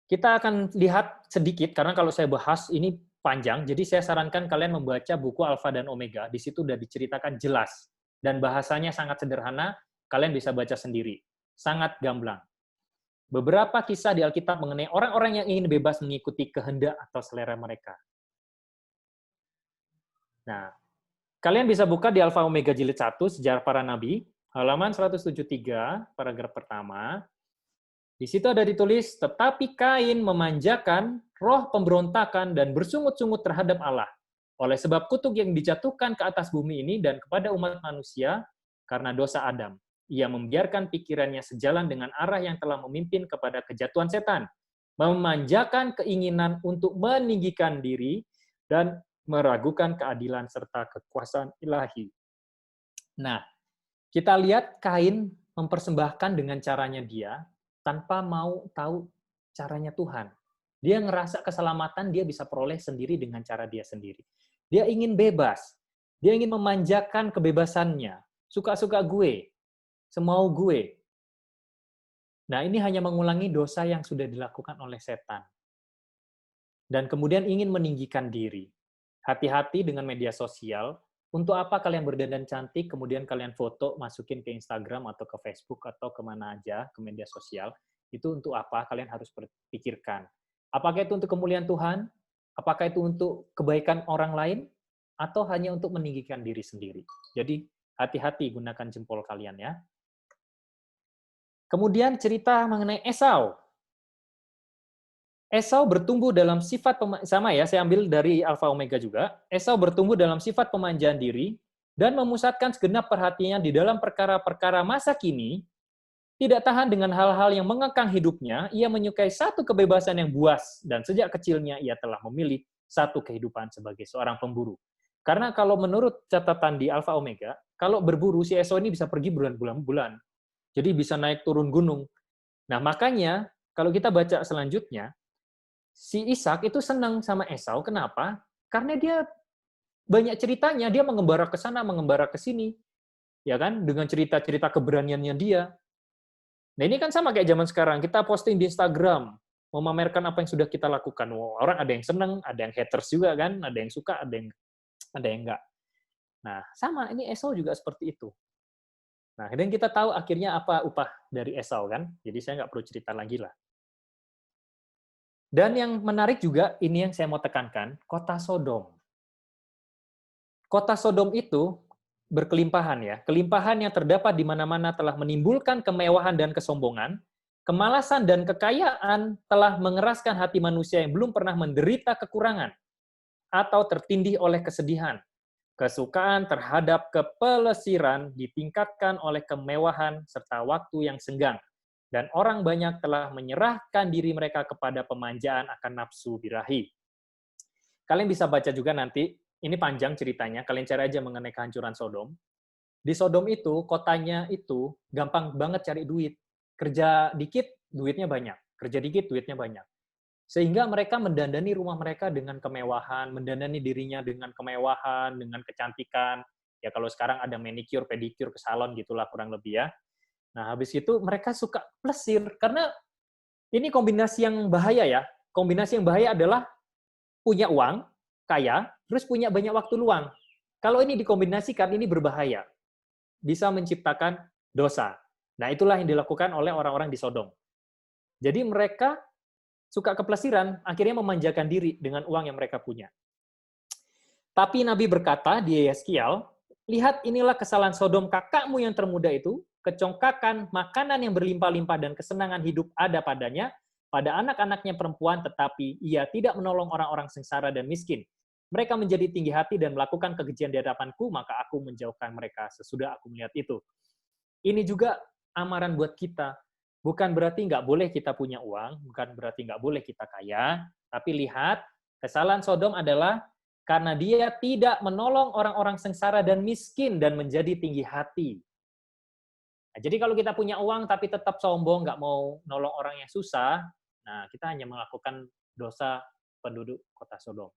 [SPEAKER 1] Kita akan lihat sedikit, karena kalau saya bahas ini panjang, jadi saya sarankan kalian membaca buku Alfa dan Omega. Di situ udah diceritakan jelas. Dan bahasanya sangat sederhana, kalian bisa baca sendiri. Sangat gamblang. Beberapa kisah di Alkitab mengenai orang-orang yang ingin bebas mengikuti kehendak atau selera mereka. Nah, kalian bisa buka di Alfa Omega Jilid 1, Sejarah Para Nabi, halaman 173, paragraf pertama. Di situ ada ditulis, tetapi Kain memanjakan roh pemberontakan dan bersungut-sungut terhadap Allah. Oleh sebab kutuk yang dijatuhkan ke atas bumi ini dan kepada umat manusia karena dosa Adam. Ia membiarkan pikirannya sejalan dengan arah yang telah memimpin kepada kejatuhan setan, memanjakan keinginan untuk meninggikan diri dan meragukan keadilan serta kekuasaan ilahi. Nah, kita lihat Kain mempersembahkan dengan caranya dia tanpa mau tahu caranya Tuhan. Dia ngerasa keselamatan dia bisa peroleh sendiri dengan cara dia sendiri. Dia ingin bebas. Dia ingin memanjakan kebebasannya. Suka-suka gue. Semau gue. Nah, ini hanya mengulangi dosa yang sudah dilakukan oleh setan. Dan kemudian ingin meninggikan diri. Hati-hati dengan media sosial. Untuk apa kalian berdandan cantik, kemudian kalian foto, masukin ke Instagram atau ke Facebook atau kemana aja, ke media sosial. Itu untuk apa? Kalian harus berpikirkan. Apakah itu untuk kemuliaan Tuhan? Apakah itu untuk kebaikan orang lain? Atau hanya untuk meninggikan diri sendiri? Jadi, hati-hati gunakan jempol kalian ya. Kemudian cerita mengenai Esau. Esau bertumbuh dalam sifat, sama ya, saya ambil dari Alfa Omega juga. Esau bertumbuh dalam sifat pemanjaan diri dan memusatkan segenap perhatiannya di dalam perkara-perkara masa kini, tidak tahan dengan hal-hal yang mengekang hidupnya, ia menyukai satu kebebasan yang buas, dan sejak kecilnya ia telah memilih satu kehidupan sebagai seorang pemburu. Karena kalau menurut catatan di Alfa Omega, kalau berburu, si Esau ini bisa pergi bulan-bulan. Jadi bisa naik turun gunung. Nah, makanya kalau kita baca selanjutnya, si Ishak itu senang sama Esau. Kenapa? Karena dia banyak ceritanya, dia mengembara ke sana, mengembara ke sini. Ya kan? Dengan cerita-cerita keberaniannya dia. Nah, ini kan sama kayak zaman sekarang. Kita posting di Instagram, memamerkan apa yang sudah kita lakukan. Wow, orang ada yang senang, ada yang haters juga kan, ada yang suka, ada yang enggak. Nah, sama ini Esau juga seperti itu. Nah, dan kita tahu akhirnya apa upah dari Esau kan. Jadi saya nggak perlu cerita lagi lah. Dan yang menarik juga, ini yang saya mau tekankan, kota Sodom. Kota Sodom itu berkelimpahan ya. Kelimpahan yang terdapat di mana-mana telah menimbulkan kemewahan dan kesombongan. Kemalasan dan kekayaan telah mengeraskan hati manusia yang belum pernah menderita kekurangan atau tertindih oleh kesedihan. Kesukaan terhadap kepelesiran ditingkatkan oleh kemewahan serta waktu yang senggang. Dan orang banyak telah menyerahkan diri mereka kepada pemanjaan akan nafsu birahi. Kalian bisa baca juga nanti, ini panjang ceritanya, kalian cari aja mengenai kehancuran Sodom. Di Sodom itu, kotanya itu gampang banget cari duit. Kerja dikit, duitnya banyak. Kerja dikit, duitnya banyak. Sehingga mereka mendandani rumah mereka dengan kemewahan, mendandani dirinya dengan kemewahan, dengan kecantikan. Ya kalau sekarang ada manicure, pedicure ke salon gitulah kurang lebih ya. Nah, habis itu mereka suka plesir, karena ini kombinasi yang bahaya ya. Kombinasi yang bahaya adalah punya uang, kaya, terus punya banyak waktu luang. Kalau ini dikombinasikan, ini berbahaya. Bisa menciptakan dosa. Nah, itulah yang dilakukan oleh orang-orang di Sodom. Jadi mereka suka keplesiran, akhirnya memanjakan diri dengan uang yang mereka punya. Tapi Nabi berkata di Yeskiel, lihat inilah kesalahan Sodom kakakmu yang termuda itu, kecongkakan, makanan yang berlimpah-limpah dan kesenangan hidup ada padanya, pada anak-anaknya perempuan, tetapi ia tidak menolong orang-orang sengsara dan miskin. Mereka menjadi tinggi hati dan melakukan kekejian di hadapanku, maka aku menjauhkan mereka sesudah aku melihat itu. Ini juga amaran buat kita. Bukan berarti nggak boleh kita punya uang, bukan berarti nggak boleh kita kaya, tapi lihat, kesalahan Sodom adalah karena dia tidak menolong orang-orang sengsara dan miskin dan menjadi tinggi hati. Nah, jadi kalau kita punya uang tapi tetap sombong, nggak mau nolong orang yang susah, nah kita hanya melakukan dosa penduduk kota Sodom.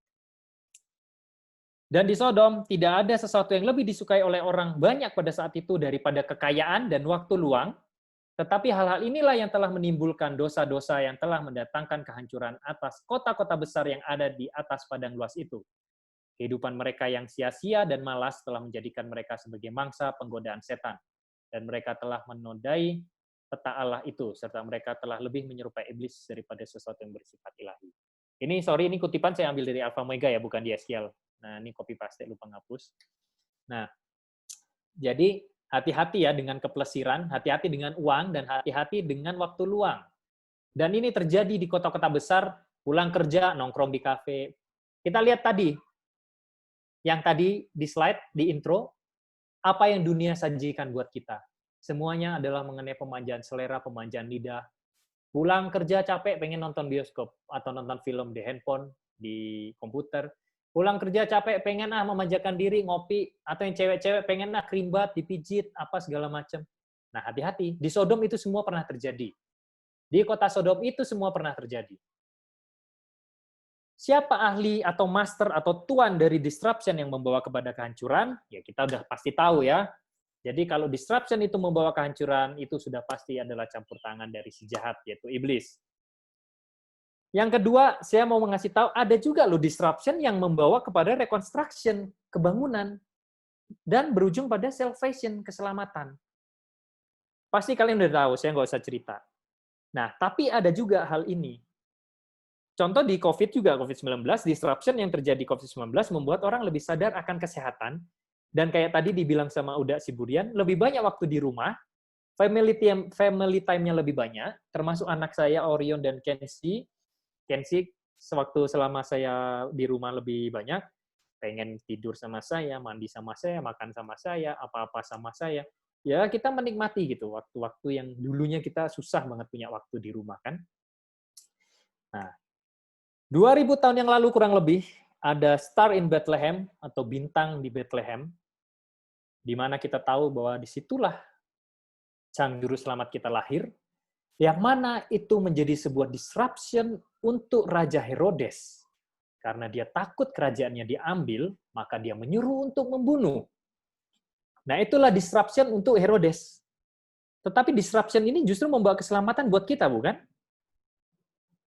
[SPEAKER 1] Dan di Sodom tidak ada sesuatu yang lebih disukai oleh orang banyak pada saat itu daripada kekayaan dan waktu luang, tetapi hal-hal inilah yang telah menimbulkan dosa-dosa yang telah mendatangkan kehancuran atas kota-kota besar yang ada di atas padang luas itu. Kehidupan mereka yang sia-sia dan malas telah menjadikan mereka sebagai mangsa penggodaan setan. Dan mereka telah menodai peta Allah itu, serta mereka telah lebih menyerupai iblis daripada sesuatu yang bersifat ilahi. Ini kutipan saya ambil dari Alfa Omega ya, bukan di Yeskiel. Nah, ini copy paste, lupa ngapus. Nah, jadi hati-hati ya dengan keplesiran, hati-hati dengan uang, dan hati-hati dengan waktu luang. Dan ini terjadi di kota-kota besar, pulang kerja, nongkrong di kafe. Kita lihat tadi, yang tadi di slide, di intro, apa yang dunia sajikan buat kita? Semuanya adalah mengenai pemanjaan selera, pemanjaan lidah. Pulang kerja capek, pengen nonton bioskop, atau nonton film di handphone, di komputer. Pulang kerja capek, pengen memanjakan diri, ngopi, atau yang cewek-cewek pengen kerimbat, dipijit, apa segala macam. Nah, hati-hati. Di Sodom itu semua pernah terjadi. Di kota Sodom itu semua pernah terjadi. Siapa ahli atau master atau tuan dari disruption yang membawa kepada kehancuran? Ya kita udah pasti tahu ya. Jadi kalau disruption itu membawa kehancuran, itu sudah pasti adalah campur tangan dari si jahat, yaitu iblis. Yang kedua, saya mau mengasih tahu, ada juga loh disruption yang membawa kepada reconstruction, kebangunan, dan berujung pada salvation, keselamatan. Pasti kalian udah tahu, saya nggak usah cerita. Nah, tapi ada juga hal ini. Contoh di COVID juga, COVID-19, disruption yang terjadi COVID-19 membuat orang lebih sadar akan kesehatan, dan kayak tadi dibilang sama Uda Siburian, lebih banyak waktu di rumah, family time-nya lebih banyak, termasuk anak saya, Orion dan Kenzie. Kenzie, sewaktu selama saya di rumah lebih banyak, pengen tidur sama saya, mandi sama saya, makan sama saya, apa-apa sama saya. Ya, kita menikmati gitu, waktu-waktu yang dulunya kita susah banget punya waktu di rumah, kan? Nah, 2000 tahun yang lalu kurang lebih, ada Star in Bethlehem, atau bintang di Bethlehem, di mana kita tahu bahwa disitulah Sang Juru Selamat kita lahir, yang mana itu menjadi sebuah disruption untuk Raja Herodes. Karena dia takut kerajaannya diambil, maka dia menyuruh untuk membunuh. Nah, itulah disruption untuk Herodes. Tetapi disruption ini justru membawa keselamatan buat kita, bukan?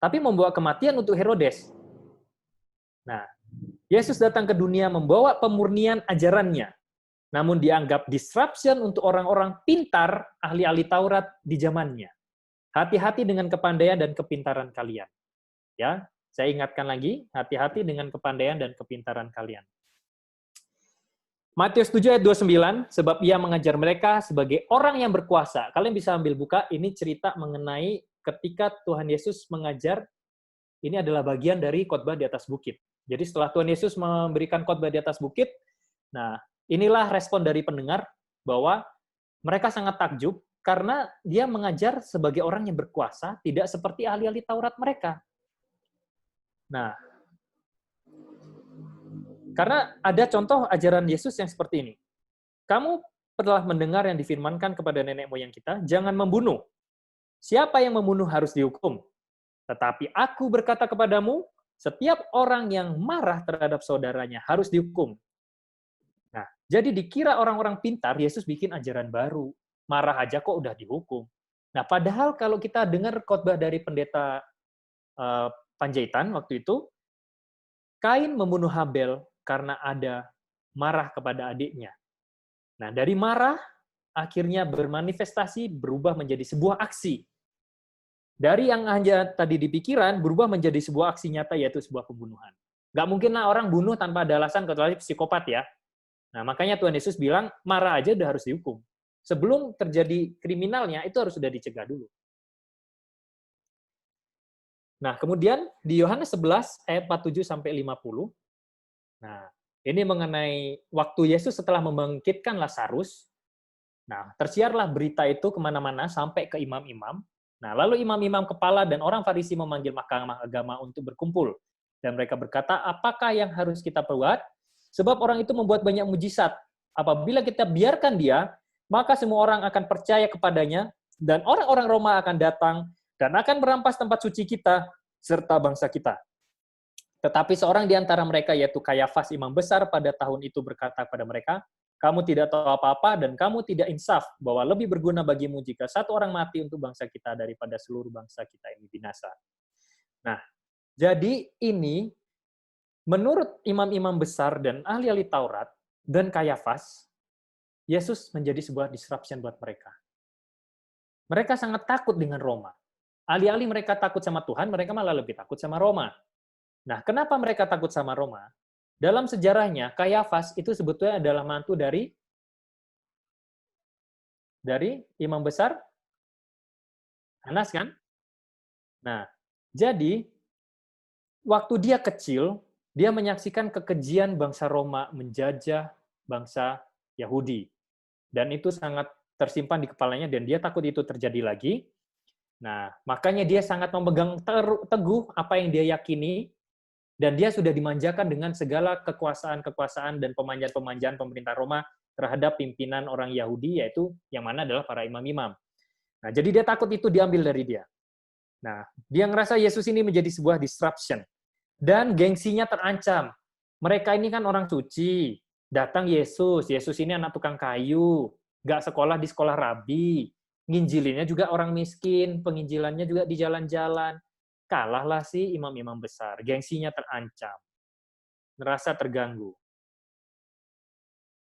[SPEAKER 1] Tapi membawa kematian untuk Herodes. Nah, Yesus datang ke dunia membawa pemurnian ajarannya, namun dianggap disruption untuk orang-orang pintar, ahli-ahli Taurat di zamannya. Hati-hati dengan kepandaian dan kepintaran kalian. Ya, saya ingatkan lagi, hati-hati dengan kepandaian dan kepintaran kalian. Matius 7 ayat 29, sebab ia mengajar mereka sebagai orang yang berkuasa. Kalian bisa ambil buka, ini cerita mengenai ketika Tuhan Yesus mengajar, ini adalah bagian dari khotbah di atas bukit. Jadi setelah Tuhan Yesus memberikan khotbah di atas bukit, nah inilah respon dari pendengar bahwa mereka sangat takjub karena dia mengajar sebagai orang yang berkuasa, tidak seperti ahli-ahli Taurat mereka. Nah, karena ada contoh ajaran Yesus yang seperti ini. Kamu telah mendengar yang difirmankan kepada nenek moyang kita, jangan membunuh. Siapa yang membunuh harus dihukum. Tetapi aku berkata kepadamu, setiap orang yang marah terhadap saudaranya harus dihukum. Nah, jadi dikira orang-orang pintar, Yesus bikin ajaran baru. Marah aja kok udah dihukum. Nah, padahal kalau kita dengar khotbah dari pendeta Panjaitan waktu itu, Kain membunuh Habel karena ada marah kepada adiknya. Nah, dari marah, akhirnya bermanifestasi, berubah menjadi sebuah aksi. Dari yang hanya tadi di pikiran, berubah menjadi sebuah aksi nyata, yaitu sebuah pembunuhan. Nggak mungkinlah orang bunuh tanpa ada alasan, kecuali psikopat ya. Nah, makanya Tuhan Yesus bilang, marah aja udah harus dihukum. Sebelum terjadi kriminalnya, itu harus sudah dicegah dulu. Nah, kemudian di Yohanes 11, ayat 47-50, nah, ini mengenai waktu Yesus setelah membangkitkan Lazarus. Nah, tersiarlah berita itu kemana-mana sampai ke imam-imam. Nah, lalu imam-imam kepala dan orang Farisi memanggil mahkamah agama untuk berkumpul. Dan mereka berkata, apakah yang harus kita perbuat? Sebab orang itu membuat banyak mujizat. Apabila kita biarkan dia, maka semua orang akan percaya kepadanya, dan orang-orang Roma akan datang, dan akan merampas tempat suci kita, serta bangsa kita. Tetapi seorang di antara mereka, yaitu Kayafas, imam besar pada tahun itu berkata kepada mereka, kamu tidak tahu apa-apa dan kamu tidak insaf bahwa lebih berguna bagimu jika satu orang mati untuk bangsa kita daripada seluruh bangsa kita ini binasa. Nah, jadi ini menurut imam-imam besar dan ahli-ahli Taurat dan Kayafas, Yesus menjadi sebuah disruption buat mereka. Mereka sangat takut dengan Roma. Alih-alih mereka takut sama Tuhan, mereka malah lebih takut sama Roma. Nah, kenapa mereka takut sama Roma? Dalam sejarahnya, Kayafas itu sebetulnya adalah mantu dari imam besar Hanas, kan? Nah, jadi waktu dia kecil, Dia menyaksikan kekejian bangsa Roma menjajah bangsa Yahudi. Dan itu sangat tersimpan di kepalanya dan dia takut itu terjadi lagi. Nah, makanya dia sangat memegang teguh apa yang dia yakini, dan dia sudah dimanjakan dengan segala kekuasaan-kekuasaan dan pemanjaan-pemanjaan pemerintah Roma terhadap pimpinan orang Yahudi, yaitu yang mana adalah para imam-imam. Nah, jadi dia takut itu diambil dari dia. Nah, dia ngerasa Yesus ini menjadi sebuah disruption. Dan gengsinya terancam. Mereka ini kan orang suci. Datang Yesus. Yesus ini anak tukang kayu. Nggak sekolah di sekolah rabi. Nginjilinnya juga orang miskin. Penginjilannya juga di jalan-jalan. Kalahlah si imam-imam besar. Gengsinya terancam. Ngerasa terganggu.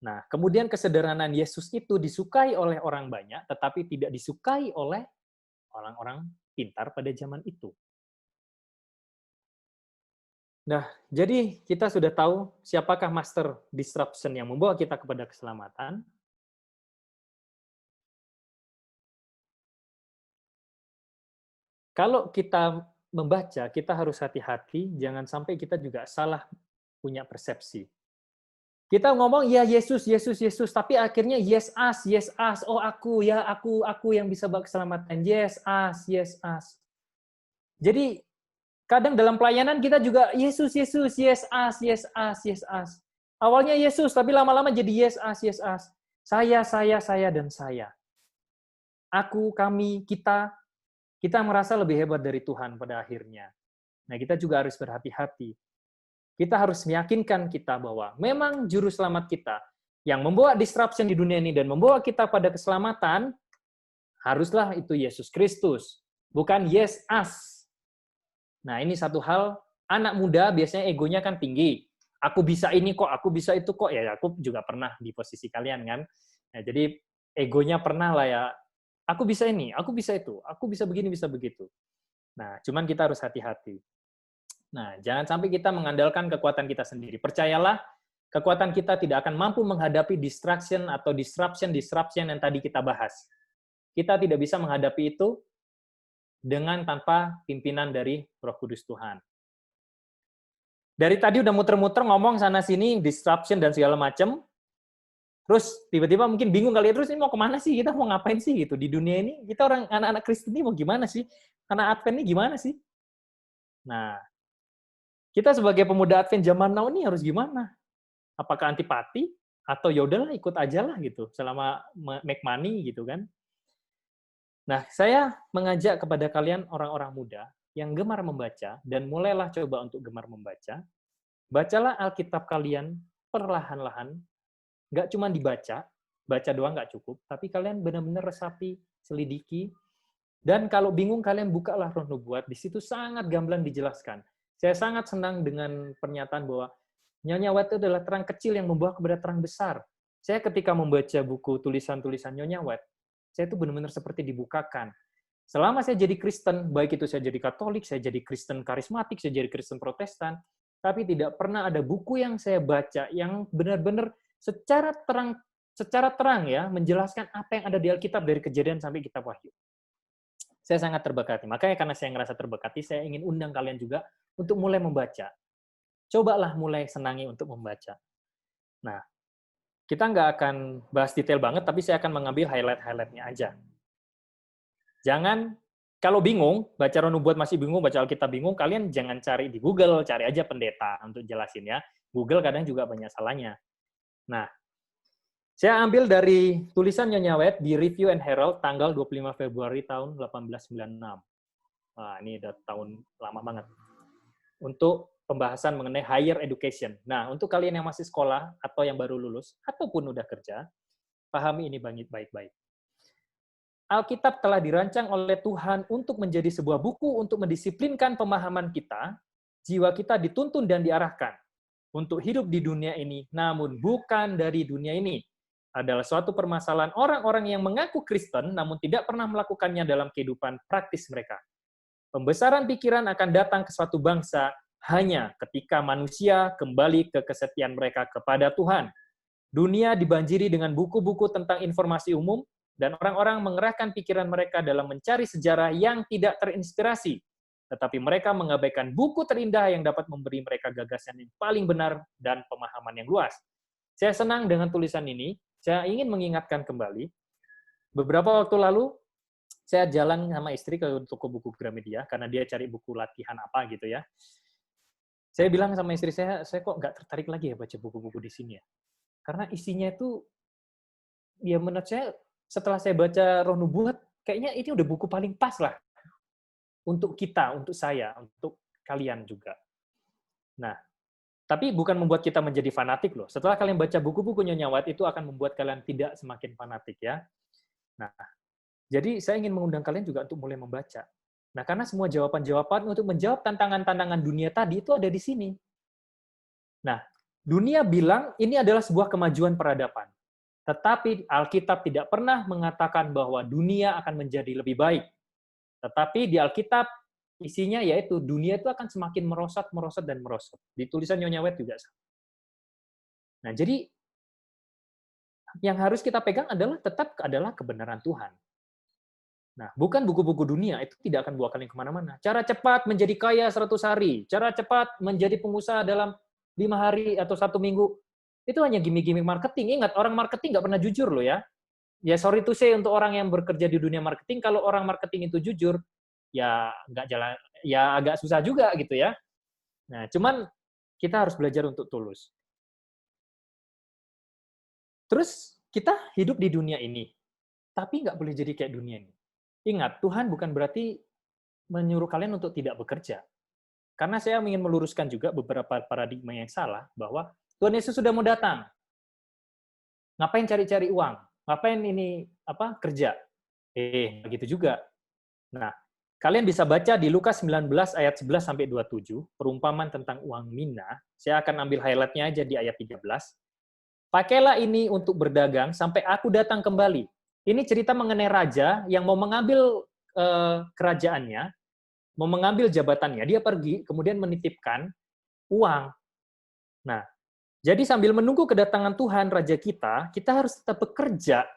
[SPEAKER 1] Nah, kemudian kesederhanaan Yesus itu disukai oleh orang banyak, tetapi tidak disukai oleh orang-orang pintar pada zaman itu. Nah, jadi kita sudah tahu siapakah master disruption yang membawa kita kepada keselamatan. Kalau kita membaca, kita harus hati-hati, jangan sampai kita juga salah punya persepsi. Kita ngomong, ya Yesus, Yesus, Yesus, tapi akhirnya yes us, oh aku, ya aku yang bisa bawa keselamatan, yes us. Jadi, kadang dalam pelayanan kita juga, Yesus, Yesus, yes us. Awalnya Yesus, tapi lama-lama jadi yes us. Saya, dan saya. Aku, kami, kita merasa lebih hebat dari Tuhan pada akhirnya. Nah, kita juga harus berhati-hati. Kita harus meyakinkan kita bahwa memang juru selamat kita yang membawa disruption di dunia ini dan membawa kita pada keselamatan, haruslah itu Yesus Kristus, bukan yes us. Nah, ini satu hal, anak muda biasanya egonya kan tinggi. Aku bisa ini kok, aku bisa itu kok. Ya, aku juga pernah di posisi kalian kan. Nah, jadi egonya pernah lah ya, aku bisa ini, aku bisa itu, aku bisa begini, bisa begitu. Nah, cuman kita harus hati-hati. Nah, jangan sampai kita mengandalkan kekuatan kita sendiri. Percayalah, kekuatan kita tidak akan mampu menghadapi distraction atau disruption yang tadi kita bahas. Kita tidak bisa menghadapi itu dengan tanpa pimpinan dari Roh Kudus Tuhan. Dari tadi udah muter-muter ngomong sana-sini, disruption dan segala macam. Terus tiba-tiba mungkin bingung kali ya, terus ini mau kemana sih? Kita mau ngapain sih gitu? Di dunia ini, kita orang anak-anak Kristen ini mau gimana sih? Anak Advent ini gimana sih? Nah, kita sebagai pemuda Advent zaman now ini harus gimana? Apakah antipati? Atau ya udahlah ikut aja lah gitu, selama make money gitu kan. Nah, saya mengajak kepada kalian orang-orang muda yang gemar membaca, dan mulailah coba untuk gemar membaca. Bacalah Alkitab kalian perlahan-lahan, nggak cuma dibaca, baca doang nggak cukup, tapi kalian benar-benar resapi, selidiki, dan kalau bingung kalian bukalah Roh Nubuat, di situ sangat gamblang dijelaskan. Saya sangat senang dengan pernyataan bahwa Nyonya White itu adalah terang kecil yang membawa kepada terang besar. Saya ketika membaca buku tulisan-tulisan Nyonya White, saya itu benar-benar seperti dibukakan. Selama saya jadi Kristen, baik itu saya jadi Katolik, saya jadi Kristen karismatik, saya jadi Kristen Protestan, tapi tidak pernah ada buku yang saya baca yang benar-benar secara terang ya menjelaskan apa yang ada di Alkitab dari Kejadian sampai Kitab Wahyu. Saya sangat terberkati. Makanya karena saya ngerasa terberkati, saya ingin undang kalian juga untuk mulai membaca. Cobalah mulai senangi untuk membaca. Nah, kita nggak akan bahas detail banget, tapi saya akan mengambil highlight-highlightnya aja. Jangan, kalau bingung, baca Roh Nubuat masih bingung, baca Alkitab bingung, kalian jangan cari di Google, cari aja pendeta untuk jelasin ya. Google kadang juga banyak salahnya. Nah, saya ambil dari tulisan Nyonya White di Review and Herald tanggal 25 Februari tahun 1896. Nah, ini udah tahun lama banget. Untuk pembahasan mengenai higher education. Nah, untuk kalian yang masih sekolah atau yang baru lulus ataupun udah kerja, pahami ini baik-baik. Alkitab telah dirancang oleh Tuhan untuk menjadi sebuah buku untuk mendisiplinkan pemahaman kita, jiwa kita dituntun dan diarahkan untuk hidup di dunia ini, namun bukan dari dunia ini. Adalah suatu permasalahan orang-orang yang mengaku Kristen, namun tidak pernah melakukannya dalam kehidupan praktis mereka. Pembesaran pikiran akan datang ke suatu bangsa hanya ketika manusia kembali ke kesetiaan mereka kepada Tuhan. Dunia dibanjiri dengan buku-buku tentang informasi umum, dan orang-orang mengerahkan pikiran mereka dalam mencari sejarah yang tidak terinspirasi. tetapi mereka mengabaikan buku terindah yang dapat memberi mereka gagasan yang paling benar dan pemahaman yang luas. Saya senang dengan tulisan ini. Saya ingin mengingatkan kembali, beberapa waktu lalu, saya jalan sama istri ke toko buku Gramedia, karena dia cari buku latihan apa gitu ya. Saya bilang sama istri saya kok nggak tertarik lagi ya baca buku-buku di sini ya. Karena isinya itu, ya menurut saya, setelah saya baca Roh Nubuat, kayaknya ini udah buku paling pas lah. Untuk kita, untuk saya, untuk kalian juga. Nah, tapi bukan membuat kita menjadi fanatik loh. Setelah kalian baca buku-buku Nyonya White, itu akan membuat kalian tidak semakin fanatik ya. Nah, jadi saya ingin mengundang kalian juga untuk mulai membaca. Nah, karena semua jawaban-jawaban untuk menjawab tantangan-tantangan dunia tadi itu ada di sini. Nah, dunia bilang ini adalah sebuah kemajuan peradaban. Tetapi Alkitab tidak pernah mengatakan bahwa dunia akan menjadi lebih baik. Tetapi di Alkitab isinya yaitu dunia itu akan semakin merosot, merosot, dan merosot. Di tulisan Nyonya White juga sama. Nah, jadi yang harus kita pegang tetap adalah kebenaran Tuhan. Nah, bukan buku-buku dunia, itu tidak akan bawa kalian kemana-mana. Cara cepat menjadi kaya 100 hari, cara cepat menjadi pengusaha dalam 5 hari atau 1 minggu, itu hanya gimmick-gimmick marketing. Ingat, orang marketing nggak pernah jujur loh ya. Ya sorry to say untuk orang yang bekerja di dunia marketing, kalau orang marketing itu jujur, ya nggak jalan, ya agak susah juga gitu ya. Nah, cuman kita harus belajar untuk tulus. Terus kita hidup di dunia ini, tapi nggak boleh jadi kayak dunia ini. Ingat, Tuhan bukan berarti menyuruh kalian untuk tidak bekerja. Karena saya ingin meluruskan juga beberapa paradigma yang salah, bahwa Tuhan Yesus sudah mau datang. Ngapain cari-cari uang? Ngapain ini kerja? Begitu juga. Nah, kalian bisa baca di Lukas 19 ayat 11 sampai 27, perumpamaan tentang uang mina. Saya akan ambil highlight-nya aja di ayat 13. Pakailah ini untuk berdagang sampai aku datang kembali. Ini cerita mengenai raja yang mau mengambil kerajaannya, mau mengambil jabatannya. Dia pergi, kemudian menitipkan uang. Nah, jadi sambil menunggu kedatangan Tuhan, Raja kita harus tetap bekerja.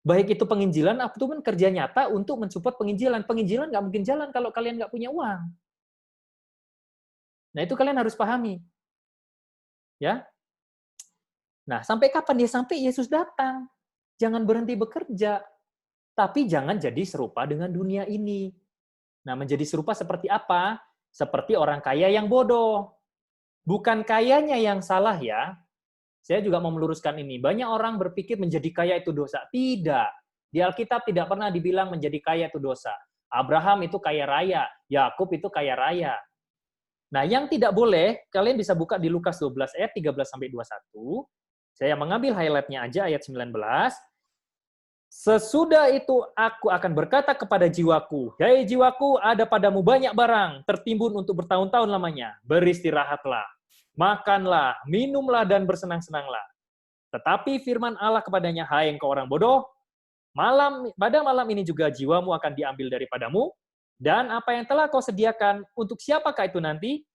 [SPEAKER 1] Baik itu penginjilan, ataupun kerja nyata untuk mensupport penginjilan. Penginjilan nggak mungkin jalan kalau kalian nggak punya uang. Nah, itu kalian harus pahami. Ya. Nah, sampai kapan? Ya, sampai Yesus datang. Jangan berhenti bekerja. Tapi jangan jadi serupa dengan dunia ini. Nah, menjadi serupa seperti apa? Seperti orang kaya yang bodoh. Bukan kayanya yang salah ya. Saya juga mau meluruskan ini. Banyak orang berpikir menjadi kaya itu dosa. Tidak. Di Alkitab tidak pernah dibilang menjadi kaya itu dosa. Abraham itu kaya raya. Yakub itu kaya raya. Nah, yang tidak boleh, kalian bisa buka di Lukas 12 ayat 13-21. Saya mengambil highlight-nya aja, ayat 19. Sesudah itu aku akan berkata kepada jiwaku, "Hei jiwaku, ada padamu banyak barang, tertimbun untuk bertahun-tahun lamanya. Beristirahatlah. Makanlah, minumlah, dan bersenang-senanglah." Tetapi firman Allah kepadanya, "Hai engkau orang bodoh, pada malam ini juga jiwamu akan diambil daripadamu, dan apa yang telah kau sediakan, untuk siapakah itu nanti?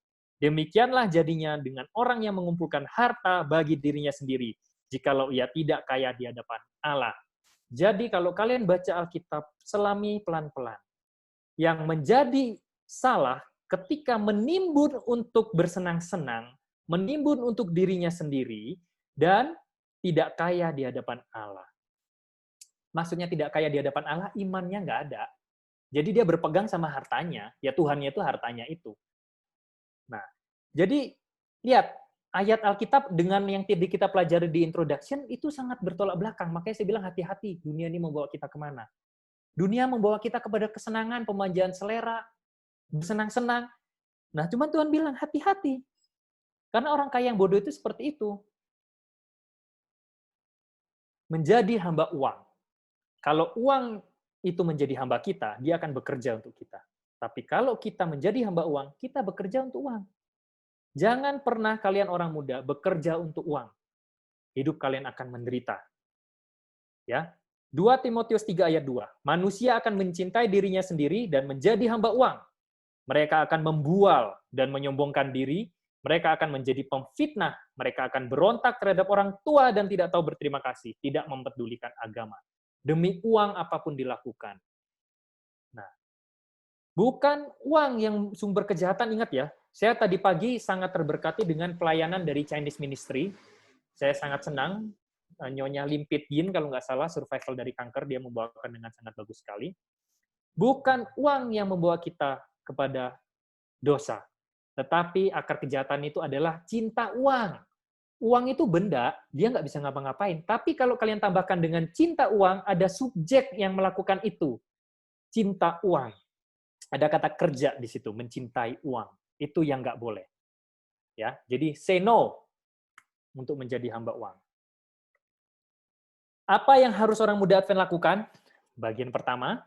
[SPEAKER 1] Demikianlah jadinya dengan orang yang mengumpulkan harta bagi dirinya sendiri, jikalau ia tidak kaya di hadapan Allah." Jadi kalau kalian baca Alkitab, selami pelan-pelan. Yang menjadi salah ketika menimbun untuk bersenang-senang, menimbun untuk dirinya sendiri, dan tidak kaya di hadapan Allah. Maksudnya tidak kaya di hadapan Allah, imannya nggak ada. Jadi dia berpegang sama hartanya, ya Tuhannya itu hartanya itu. Nah, jadi lihat, ayat Alkitab dengan yang tadi kita pelajari di introduction, itu sangat bertolak belakang. Makanya saya bilang hati-hati, dunia ini membawa kita kemana. Dunia membawa kita kepada kesenangan, pemanjaan selera, bersenang-senang. Nah, cuman Tuhan bilang, hati-hati. Karena orang kaya yang bodoh itu seperti itu. Menjadi hamba uang. Kalau uang itu menjadi hamba kita, dia akan bekerja untuk kita. Tapi kalau kita menjadi hamba uang, kita bekerja untuk uang. Jangan pernah kalian orang muda bekerja untuk uang. Hidup kalian akan menderita. Ya. 2 Timotius 3 ayat 2. Manusia akan mencintai dirinya sendiri dan menjadi hamba uang. Mereka akan membual dan menyombongkan diri. Mereka akan menjadi pemfitnah. Mereka akan berontak terhadap orang tua dan tidak tahu berterima kasih. Tidak mempedulikan agama. Demi uang apapun dilakukan. Nah, Bukan uang yang sumber kejahatan, ingat ya. Saya tadi pagi sangat terberkati dengan pelayanan dari Chinese Ministry. Saya sangat senang. Nyonya Lim Pit Yin, kalau nggak salah, survival dari kanker, dia membawakan dengan sangat bagus sekali. Bukan uang yang membawa kita kepada dosa. Tetapi akar kejahatan itu adalah cinta uang. Uang itu benda, dia nggak bisa ngapa-ngapain. Tapi kalau kalian tambahkan dengan cinta uang, ada subjek yang melakukan itu. Cinta uang. Ada kata kerja di situ, mencintai uang. Itu yang nggak boleh. Ya, jadi say no untuk menjadi hamba uang. Apa yang harus orang muda Advent lakukan? Bagian pertama.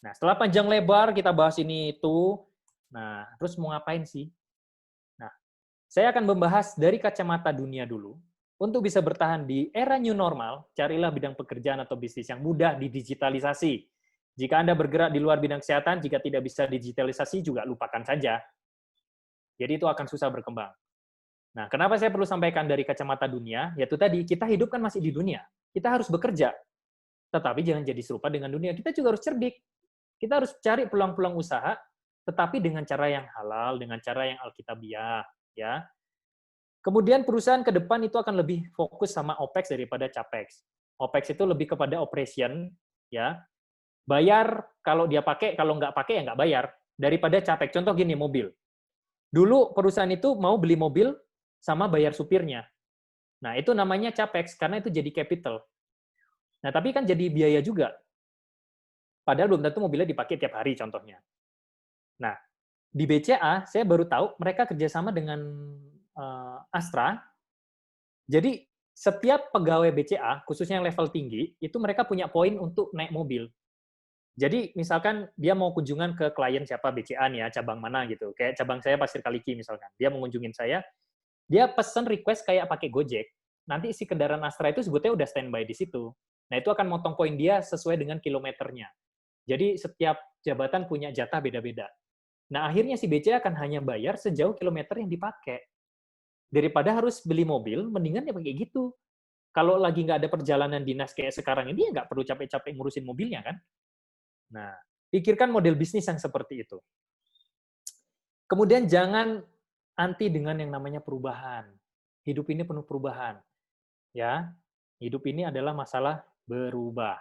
[SPEAKER 1] Nah, setelah panjang lebar kita bahas ini itu. Nah, terus mau ngapain sih? Nah, saya akan membahas dari kacamata dunia dulu. Untuk bisa bertahan di era new normal, carilah bidang pekerjaan atau bisnis yang mudah didigitalisasi. Jika Anda bergerak di luar bidang kesehatan, jika tidak bisa digitalisasi juga lupakan saja. Jadi itu akan susah berkembang. Nah, kenapa saya perlu sampaikan dari kacamata dunia? Yaitu tadi, kita hidup kan masih di dunia. Kita harus bekerja. Tetapi jangan jadi serupa dengan dunia. Kita juga harus cerdik. Kita harus cari peluang-peluang usaha, tetapi dengan cara yang halal, dengan cara yang alkitabiah. Ya. Kemudian perusahaan ke depan itu akan lebih fokus sama OPEX daripada CAPEX. OPEX itu lebih kepada operation, ya. Bayar kalau dia pakai, kalau nggak pakai ya nggak bayar. Daripada CAPEX. Contoh gini, mobil. Dulu perusahaan itu mau beli mobil sama bayar supirnya. Nah, itu namanya CAPEX, karena itu jadi capital. Nah, tapi kan jadi biaya juga. Padahal belum tentu mobilnya dipakai tiap hari, contohnya. Nah, di BCA, saya baru tahu mereka kerjasama dengan Astra. Jadi, setiap pegawai BCA, khususnya yang level tinggi, itu mereka punya poin untuk naik mobil. Jadi, misalkan dia mau kunjungan ke klien siapa BCA nih ya, cabang mana gitu. Kayak cabang saya Pasir Kaliki misalkan. Dia mau kunjungin saya, dia pesen request kayak pakai Gojek. Nanti si kendaraan Astra itu sebetulnya udah standby di situ. Nah, itu akan motong poin dia sesuai dengan kilometernya. Jadi, setiap jabatan punya jatah beda-beda. Nah, akhirnya si BCA akan hanya bayar sejauh kilometer yang dipakai. Daripada harus beli mobil, mendingan ya pakai gitu. Kalau lagi nggak ada perjalanan dinas kayak sekarang ini, ya nggak perlu capek-capek ngurusin mobilnya, kan? Nah, pikirkan model bisnis yang seperti itu. Kemudian jangan anti dengan yang namanya perubahan. Hidup ini penuh perubahan. Ya, hidup ini adalah masalah berubah.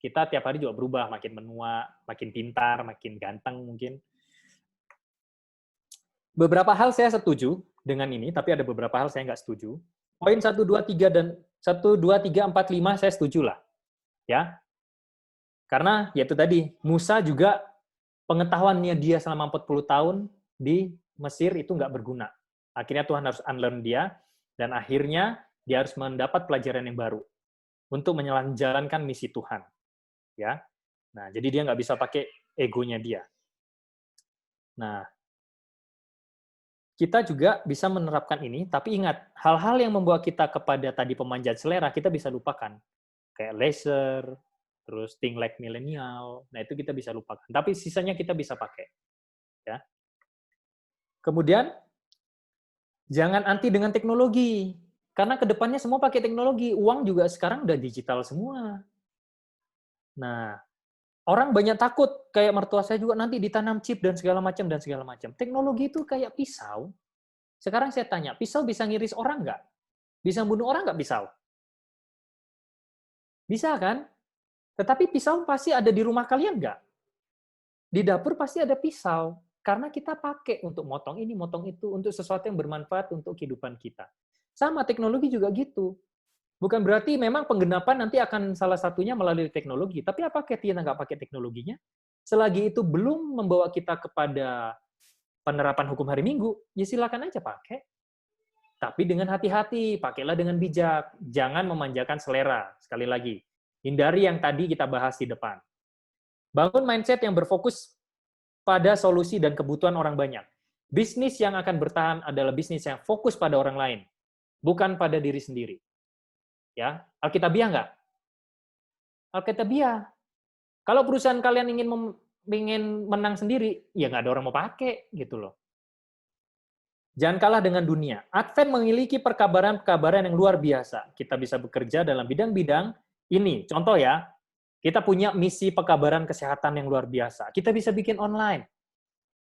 [SPEAKER 1] Kita tiap hari juga berubah, makin menua, makin pintar, makin ganteng mungkin. Beberapa hal saya setuju dengan ini, tapi ada beberapa hal saya nggak setuju. Poin 1, 2, 3, dan 1, 2, 3, 4, 5 saya setuju lah. Ya. Karena yaitu tadi, Musa juga pengetahuannya dia selama 40 tahun di Mesir itu nggak berguna. Akhirnya Tuhan harus unlearn dia, dan akhirnya dia harus mendapat pelajaran yang baru untuk menjalankan misi Tuhan. Ya. Nah, jadi dia nggak bisa pakai egonya dia. Nah, kita juga bisa menerapkan ini, tapi ingat, hal-hal yang membawa kita kepada tadi pemanjat selera, kita bisa lupakan. Kayak laser, terus think like millennial, nah itu kita bisa lupakan. Tapi sisanya kita bisa pakai. Ya. Kemudian, jangan anti dengan teknologi. Karena kedepannya semua pakai teknologi. Uang juga sekarang udah digital semua. Nah, orang banyak takut, kayak mertua saya juga nanti ditanam chip dan segala macam. Teknologi itu kayak pisau. Sekarang saya tanya, pisau bisa ngiris orang nggak? Bisa bunuh orang nggak pisau? Bisa kan? Tetapi pisau pasti ada di rumah kalian nggak? Di dapur pasti ada pisau. Karena kita pakai untuk motong ini, motong itu, untuk sesuatu yang bermanfaat untuk kehidupan kita. Sama teknologi juga gitu. Bukan berarti memang penggenapan nanti akan salah satunya melalui teknologi. Tapi apakah kita nggak pakai teknologinya? Selagi itu belum membawa kita kepada penerapan hukum hari Minggu, ya silakan aja pakai. Tapi dengan hati-hati, pakailah dengan bijak. Jangan memanjakan selera. Sekali lagi, hindari yang tadi kita bahas di depan. Bangun mindset yang berfokus pada solusi dan kebutuhan orang banyak. Bisnis yang akan bertahan adalah bisnis yang fokus pada orang lain, bukan pada diri sendiri. Ya, Alkitabiah nggak? Alkitabiah. Kalau perusahaan kalian ingin menang sendiri, ya nggak ada orang mau pakai, gitu loh. Jangan kalah dengan dunia. Advent memiliki perkabaran-perkabaran yang luar biasa. Kita bisa bekerja dalam bidang-bidang ini. Contoh ya, Kita punya misi pekabaran kesehatan yang luar biasa. Kita bisa bikin online.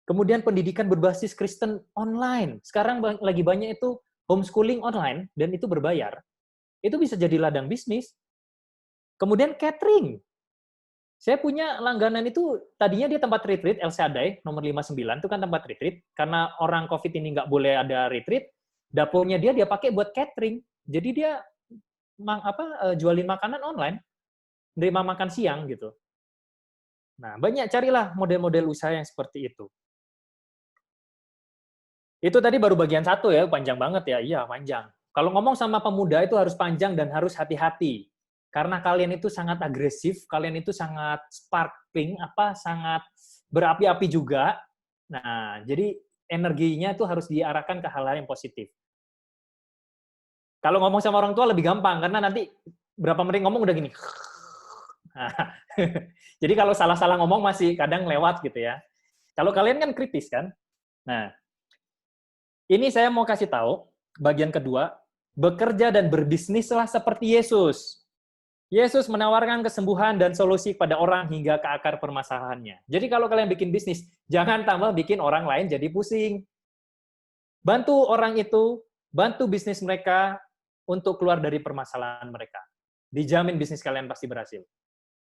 [SPEAKER 1] Kemudian pendidikan berbasis Kristen online. Sekarang lagi banyak itu homeschooling online, dan itu berbayar. Itu bisa jadi ladang bisnis. Kemudian catering. Saya punya langganan itu, tadinya dia tempat retreat, El Shaddai, nomor 59, itu kan tempat retreat. Karena orang COVID ini nggak boleh ada retreat, dapurnya dia pakai buat catering. Jadi dia jualin makanan online, nerima makan siang gitu. Nah, banyak carilah model-model usaha yang seperti itu. Itu tadi baru bagian 1 ya, panjang banget ya. Iya, panjang. Kalau ngomong sama pemuda itu harus panjang dan harus hati-hati. Karena kalian itu sangat agresif, kalian itu sangat sparkling, sangat berapi-api juga. Nah, jadi energinya itu harus diarahkan ke hal-hal yang positif. Kalau ngomong sama orang tua lebih gampang, karena nanti berapa menit ngomong udah gini. Nah, jadi kalau salah-salah ngomong masih kadang lewat gitu ya. Kalau kalian kan kritis kan. Nah, ini saya mau kasih tahu, bagian kedua, bekerja dan berbisnislah seperti Yesus. Yesus menawarkan kesembuhan dan solusi kepada orang hingga ke akar permasalahannya. Jadi kalau kalian bikin bisnis, jangan tambah bikin orang lain jadi pusing. Bantu orang itu, bantu bisnis mereka untuk keluar dari permasalahan mereka. Dijamin bisnis kalian pasti berhasil.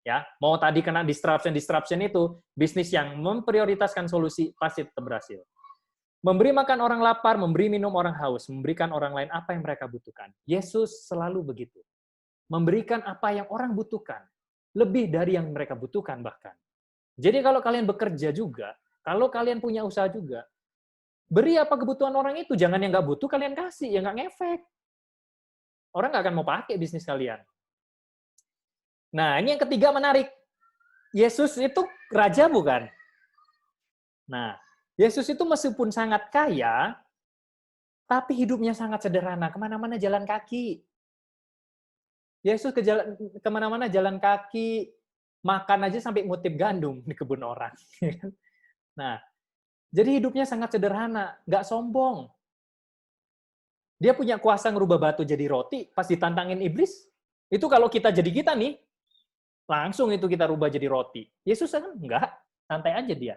[SPEAKER 1] Ya, mau tadi kena disruption itu, bisnis yang memprioritaskan solusi pasti tetap berhasil. Memberi makan orang lapar, memberi minum orang haus, memberikan orang lain apa yang mereka butuhkan. Yesus selalu begitu. Memberikan apa yang orang butuhkan, lebih dari yang mereka butuhkan bahkan. Jadi kalau kalian bekerja juga, kalau kalian punya usaha juga, beri apa kebutuhan orang itu, jangan yang nggak butuh kalian kasih, yang nggak ngefek. Orang nggak akan mau pakai bisnis kalian. Nah, ini yang ketiga menarik. Yesus itu raja bukan? Nah, Yesus itu meskipun sangat kaya, tapi hidupnya sangat sederhana, kemana-mana jalan kaki. Yesus kemana-mana jalan kaki, makan aja sampai ngutip gandum di kebun orang. Nah, jadi hidupnya sangat sederhana, nggak sombong. Dia punya kuasa ngerubah batu jadi roti, pas ditantangin iblis, itu kalau kita jadi kita nih, langsung itu kita rubah jadi roti. Yesus kan enggak, santai aja dia.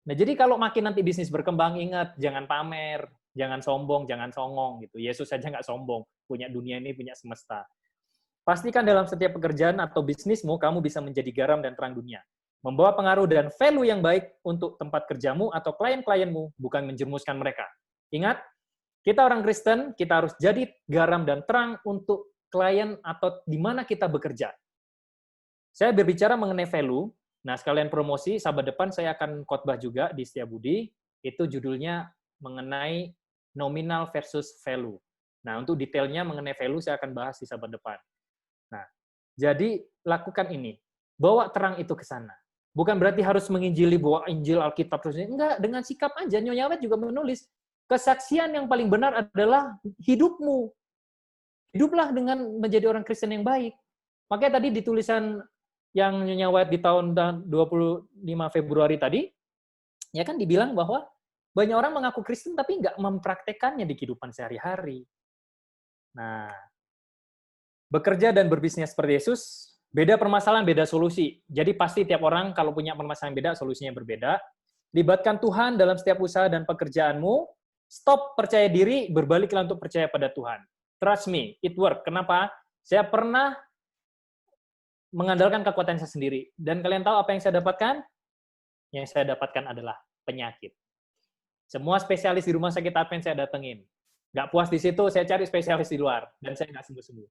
[SPEAKER 1] Nah, jadi kalau makin nanti bisnis berkembang, ingat, jangan pamer, jangan sombong, jangan songong gitu. Yesus saja nggak sombong, punya dunia ini, punya semesta. Pastikan dalam setiap pekerjaan atau bisnismu, kamu bisa menjadi garam dan terang dunia. Membawa pengaruh dan value yang baik untuk tempat kerjamu atau klien-klienmu, bukan menjerumuskan mereka. Ingat, kita orang Kristen, kita harus jadi garam dan terang untuk klien atau di mana kita bekerja. Saya berbicara mengenai value. Nah, sekalian promosi, sahabat depan saya akan khotbah juga di Setiabudi. Itu judulnya mengenai nominal versus value. Nah, untuk detailnya mengenai value saya akan bahas di sahabat depan. Nah, jadi lakukan ini. Bawa terang itu ke sana. Bukan berarti harus menginjili, bawa Injil, Alkitab, terus enggak, dengan sikap aja. Nyonya Awet juga menulis, kesaksian yang paling benar adalah hidupmu. Hiduplah dengan menjadi orang Kristen yang baik. Makanya tadi di tulisan yang Nyonya Awet di tahun 25 Februari tadi, ya kan dibilang bahwa banyak orang mengaku Kristen tapi nggak mempraktekannya di kehidupan sehari-hari. Nah, bekerja dan berbisnis seperti Yesus, beda permasalahan, beda solusi. Jadi pasti tiap orang kalau punya permasalahan beda, solusinya berbeda. Libatkan Tuhan dalam setiap usaha dan pekerjaanmu. Stop percaya diri, berbaliklah untuk percaya pada Tuhan. Trust me, it work. Kenapa? Saya pernah mengandalkan kekuatan saya sendiri. Dan kalian tahu apa yang saya dapatkan? Yang saya dapatkan adalah penyakit. Semua spesialis di rumah sakit Advent saya datengin. Nggak puas di situ, saya cari spesialis di luar. Dan saya nggak sembuh-sembuh.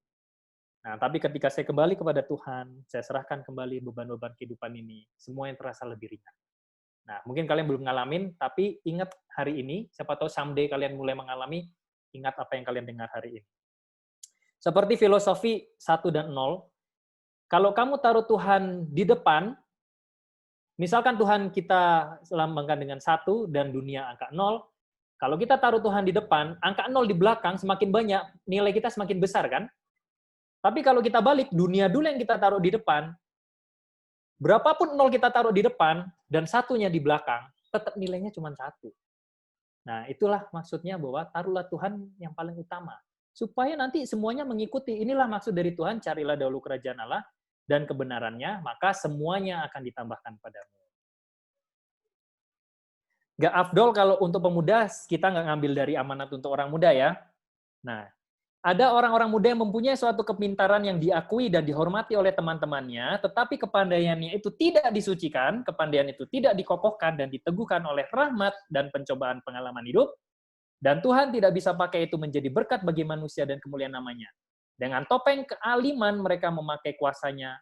[SPEAKER 1] Nah, tapi ketika saya kembali kepada Tuhan, saya serahkan kembali beban-beban kehidupan ini, semua yang terasa lebih ringan. Nah, mungkin kalian belum ngalamin, tapi ingat hari ini, siapa tahu someday kalian mulai mengalami, ingat apa yang kalian dengar hari ini. Seperti filosofi 1 dan 0, kalau kamu taruh Tuhan di depan, misalkan Tuhan kita lambangkan dengan 1 dan dunia angka 0, kalau kita taruh Tuhan di depan, angka 0 di belakang semakin banyak, nilai kita semakin besar kan? Tapi kalau kita balik, dunia dulu yang kita taruh di depan, berapapun 0 kita taruh di depan, dan 1-nya di belakang, tetap nilainya cuma 1. Nah, itulah maksudnya bahwa taruhlah Tuhan yang paling utama. Supaya nanti semuanya mengikuti. Inilah maksud dari Tuhan, carilah dahulu kerajaan Allah, dan kebenarannya, maka semuanya akan ditambahkan padamu. Nggak afdol kalau untuk pemuda, kita nggak ngambil dari amanat untuk orang muda ya. Nah, ada orang-orang muda yang mempunyai suatu kepintaran yang diakui dan dihormati oleh teman-temannya, tetapi kepandaiannya itu tidak disucikan, kepandaian itu tidak dikokohkan dan diteguhkan oleh rahmat dan pencobaan pengalaman hidup, dan Tuhan tidak bisa pakai itu menjadi berkat bagi manusia dan kemuliaan namanya. Dengan topeng kealiman mereka memakai kuasanya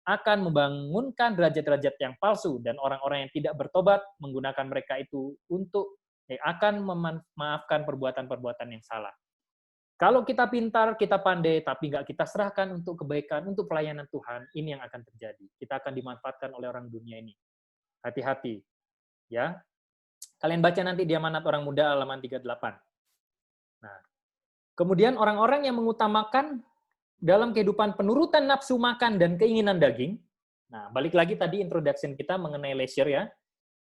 [SPEAKER 1] akan membangunkan derajat-derajat yang palsu, dan orang-orang yang tidak bertobat menggunakan mereka itu untuk akan memaafkan perbuatan-perbuatan yang salah. Kalau kita pintar, kita pandai, tapi nggak kita serahkan untuk kebaikan, untuk pelayanan Tuhan, ini yang akan terjadi. Kita akan dimanfaatkan oleh orang dunia ini. Hati-hati. Ya. Kalian baca nanti di Amanat Orang Muda halaman 38. Nah, kemudian orang-orang yang mengutamakan dalam kehidupan penurutan nafsu makan dan keinginan daging, nah balik lagi tadi introduction kita mengenai leisure ya,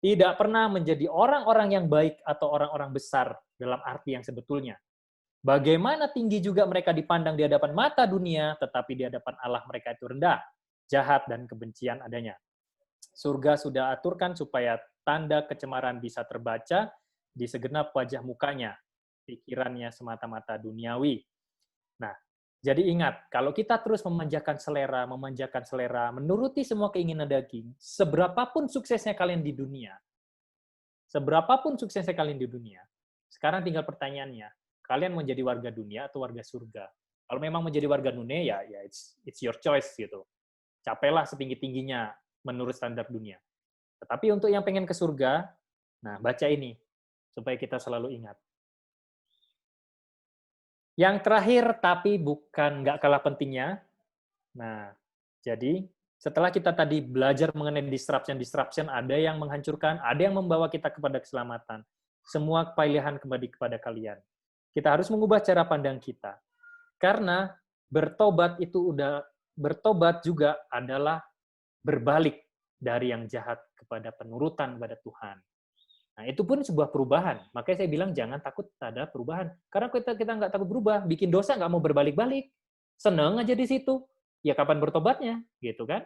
[SPEAKER 1] tidak pernah menjadi orang-orang yang baik atau orang-orang besar dalam arti yang sebetulnya. Bagaimana tinggi juga mereka dipandang di hadapan mata dunia, tetapi di hadapan Allah mereka itu rendah, jahat, dan kebencian adanya. Surga sudah aturkan supaya tanda kecemaran bisa terbaca di segenap wajah mukanya, pikirannya semata-mata duniawi. Nah, jadi ingat, kalau kita terus memanjakan selera, menuruti semua keinginan daging, seberapapun suksesnya kalian di dunia, sekarang tinggal pertanyaannya, kalian mau jadi warga dunia atau warga surga? Kalau memang menjadi warga dunia, ya it's your choice gitu. Capailah setinggi-tingginya menurut standar dunia. Tetapi untuk yang pengen ke surga, nah baca ini, supaya kita selalu ingat. Yang terakhir, tapi bukan nggak kalah pentingnya. Nah, jadi setelah kita tadi belajar mengenai disruption, ada yang menghancurkan, ada yang membawa kita kepada keselamatan. Semua pilihan kembali kepada kalian. Kita harus mengubah cara pandang kita. Karena bertobat juga adalah berbalik dari yang jahat kepada penurutan kepada Tuhan. Nah, itu pun sebuah perubahan. Makanya saya bilang jangan takut ada perubahan. Karena kita nggak takut berubah, bikin dosa nggak mau berbalik-balik. Seneng aja di situ. Ya kapan bertobatnya, gitu kan?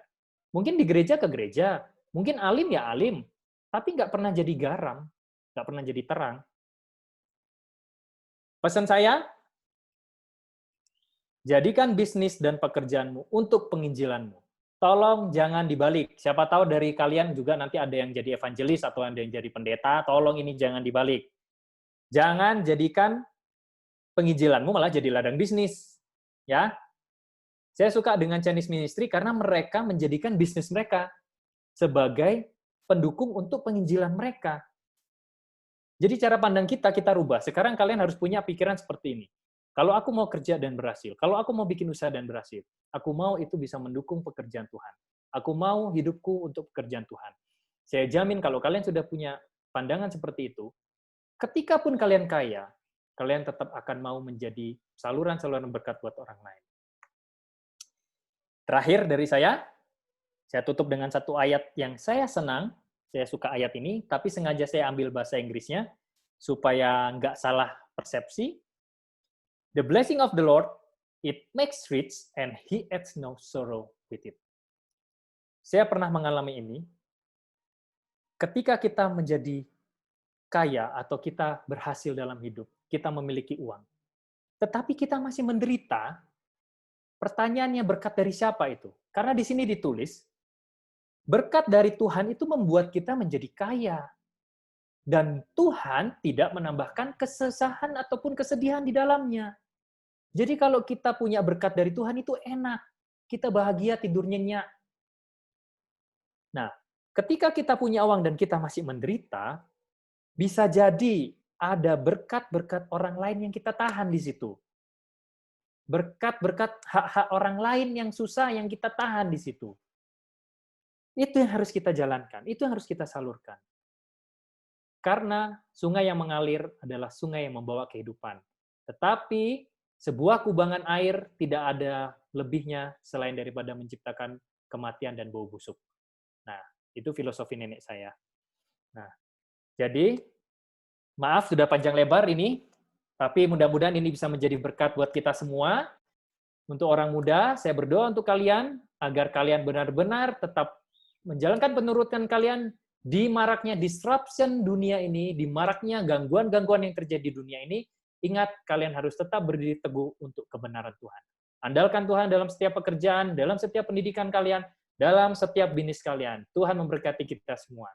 [SPEAKER 1] Mungkin di gereja ke gereja, mungkin alim ya alim, tapi nggak pernah jadi garam, nggak pernah jadi terang. Pesan saya, jadikan bisnis dan pekerjaanmu untuk penginjilanmu. Tolong jangan dibalik. Siapa tahu dari kalian juga nanti ada yang jadi evangelis atau ada yang jadi pendeta, tolong ini jangan dibalik. Jangan jadikan penginjilanmu malah jadi ladang bisnis. Ya. Saya suka dengan Chinese Ministry karena mereka menjadikan bisnis mereka sebagai pendukung untuk penginjilan mereka. Jadi cara pandang kita rubah. Sekarang kalian harus punya pikiran seperti ini. Kalau aku mau kerja dan berhasil, kalau aku mau bikin usaha dan berhasil, aku mau itu bisa mendukung pekerjaan Tuhan. Aku mau hidupku untuk pekerjaan Tuhan. Saya jamin kalau kalian sudah punya pandangan seperti itu, ketika pun kalian kaya, kalian tetap akan mau menjadi saluran-saluran berkat buat orang lain. Terakhir dari saya tutup dengan satu ayat yang saya senang. Saya suka ayat ini, tapi sengaja saya ambil bahasa Inggrisnya supaya nggak salah persepsi. The blessing of the Lord, it makes rich and he adds no sorrow with it. Saya pernah mengalami ini. Ketika kita menjadi kaya atau kita berhasil dalam hidup, kita memiliki uang. Tetapi kita masih menderita, pertanyaannya berkat dari siapa itu? Karena di sini ditulis, berkat dari Tuhan itu membuat kita menjadi kaya. Dan Tuhan tidak menambahkan kesusahan ataupun kesedihan di dalamnya. Jadi kalau kita punya berkat dari Tuhan itu enak. Kita bahagia, tidur nyenyak. Nah, ketika kita punya uang dan kita masih menderita, bisa jadi ada berkat-berkat orang lain yang kita tahan di situ. Berkat-berkat hak-hak orang lain yang susah yang kita tahan di situ. Itu yang harus kita jalankan, itu yang harus kita salurkan. Karena sungai yang mengalir adalah sungai yang membawa kehidupan. Tetapi sebuah kubangan air tidak ada lebihnya selain daripada menciptakan kematian dan bau busuk. Nah, itu filosofi nenek saya. Nah, jadi maaf sudah panjang lebar ini, tapi mudah-mudahan ini bisa menjadi berkat buat kita semua. Untuk orang muda, saya berdoa untuk kalian, agar kalian benar-benar tetap menjalankan penurutan kalian di maraknya disruption dunia ini, di maraknya gangguan-gangguan yang terjadi di dunia ini. Ingat, kalian harus tetap berdiri teguh untuk kebenaran Tuhan. Andalkan Tuhan dalam setiap pekerjaan, dalam setiap pendidikan kalian, dalam setiap bisnis kalian. Tuhan memberkati kita semua.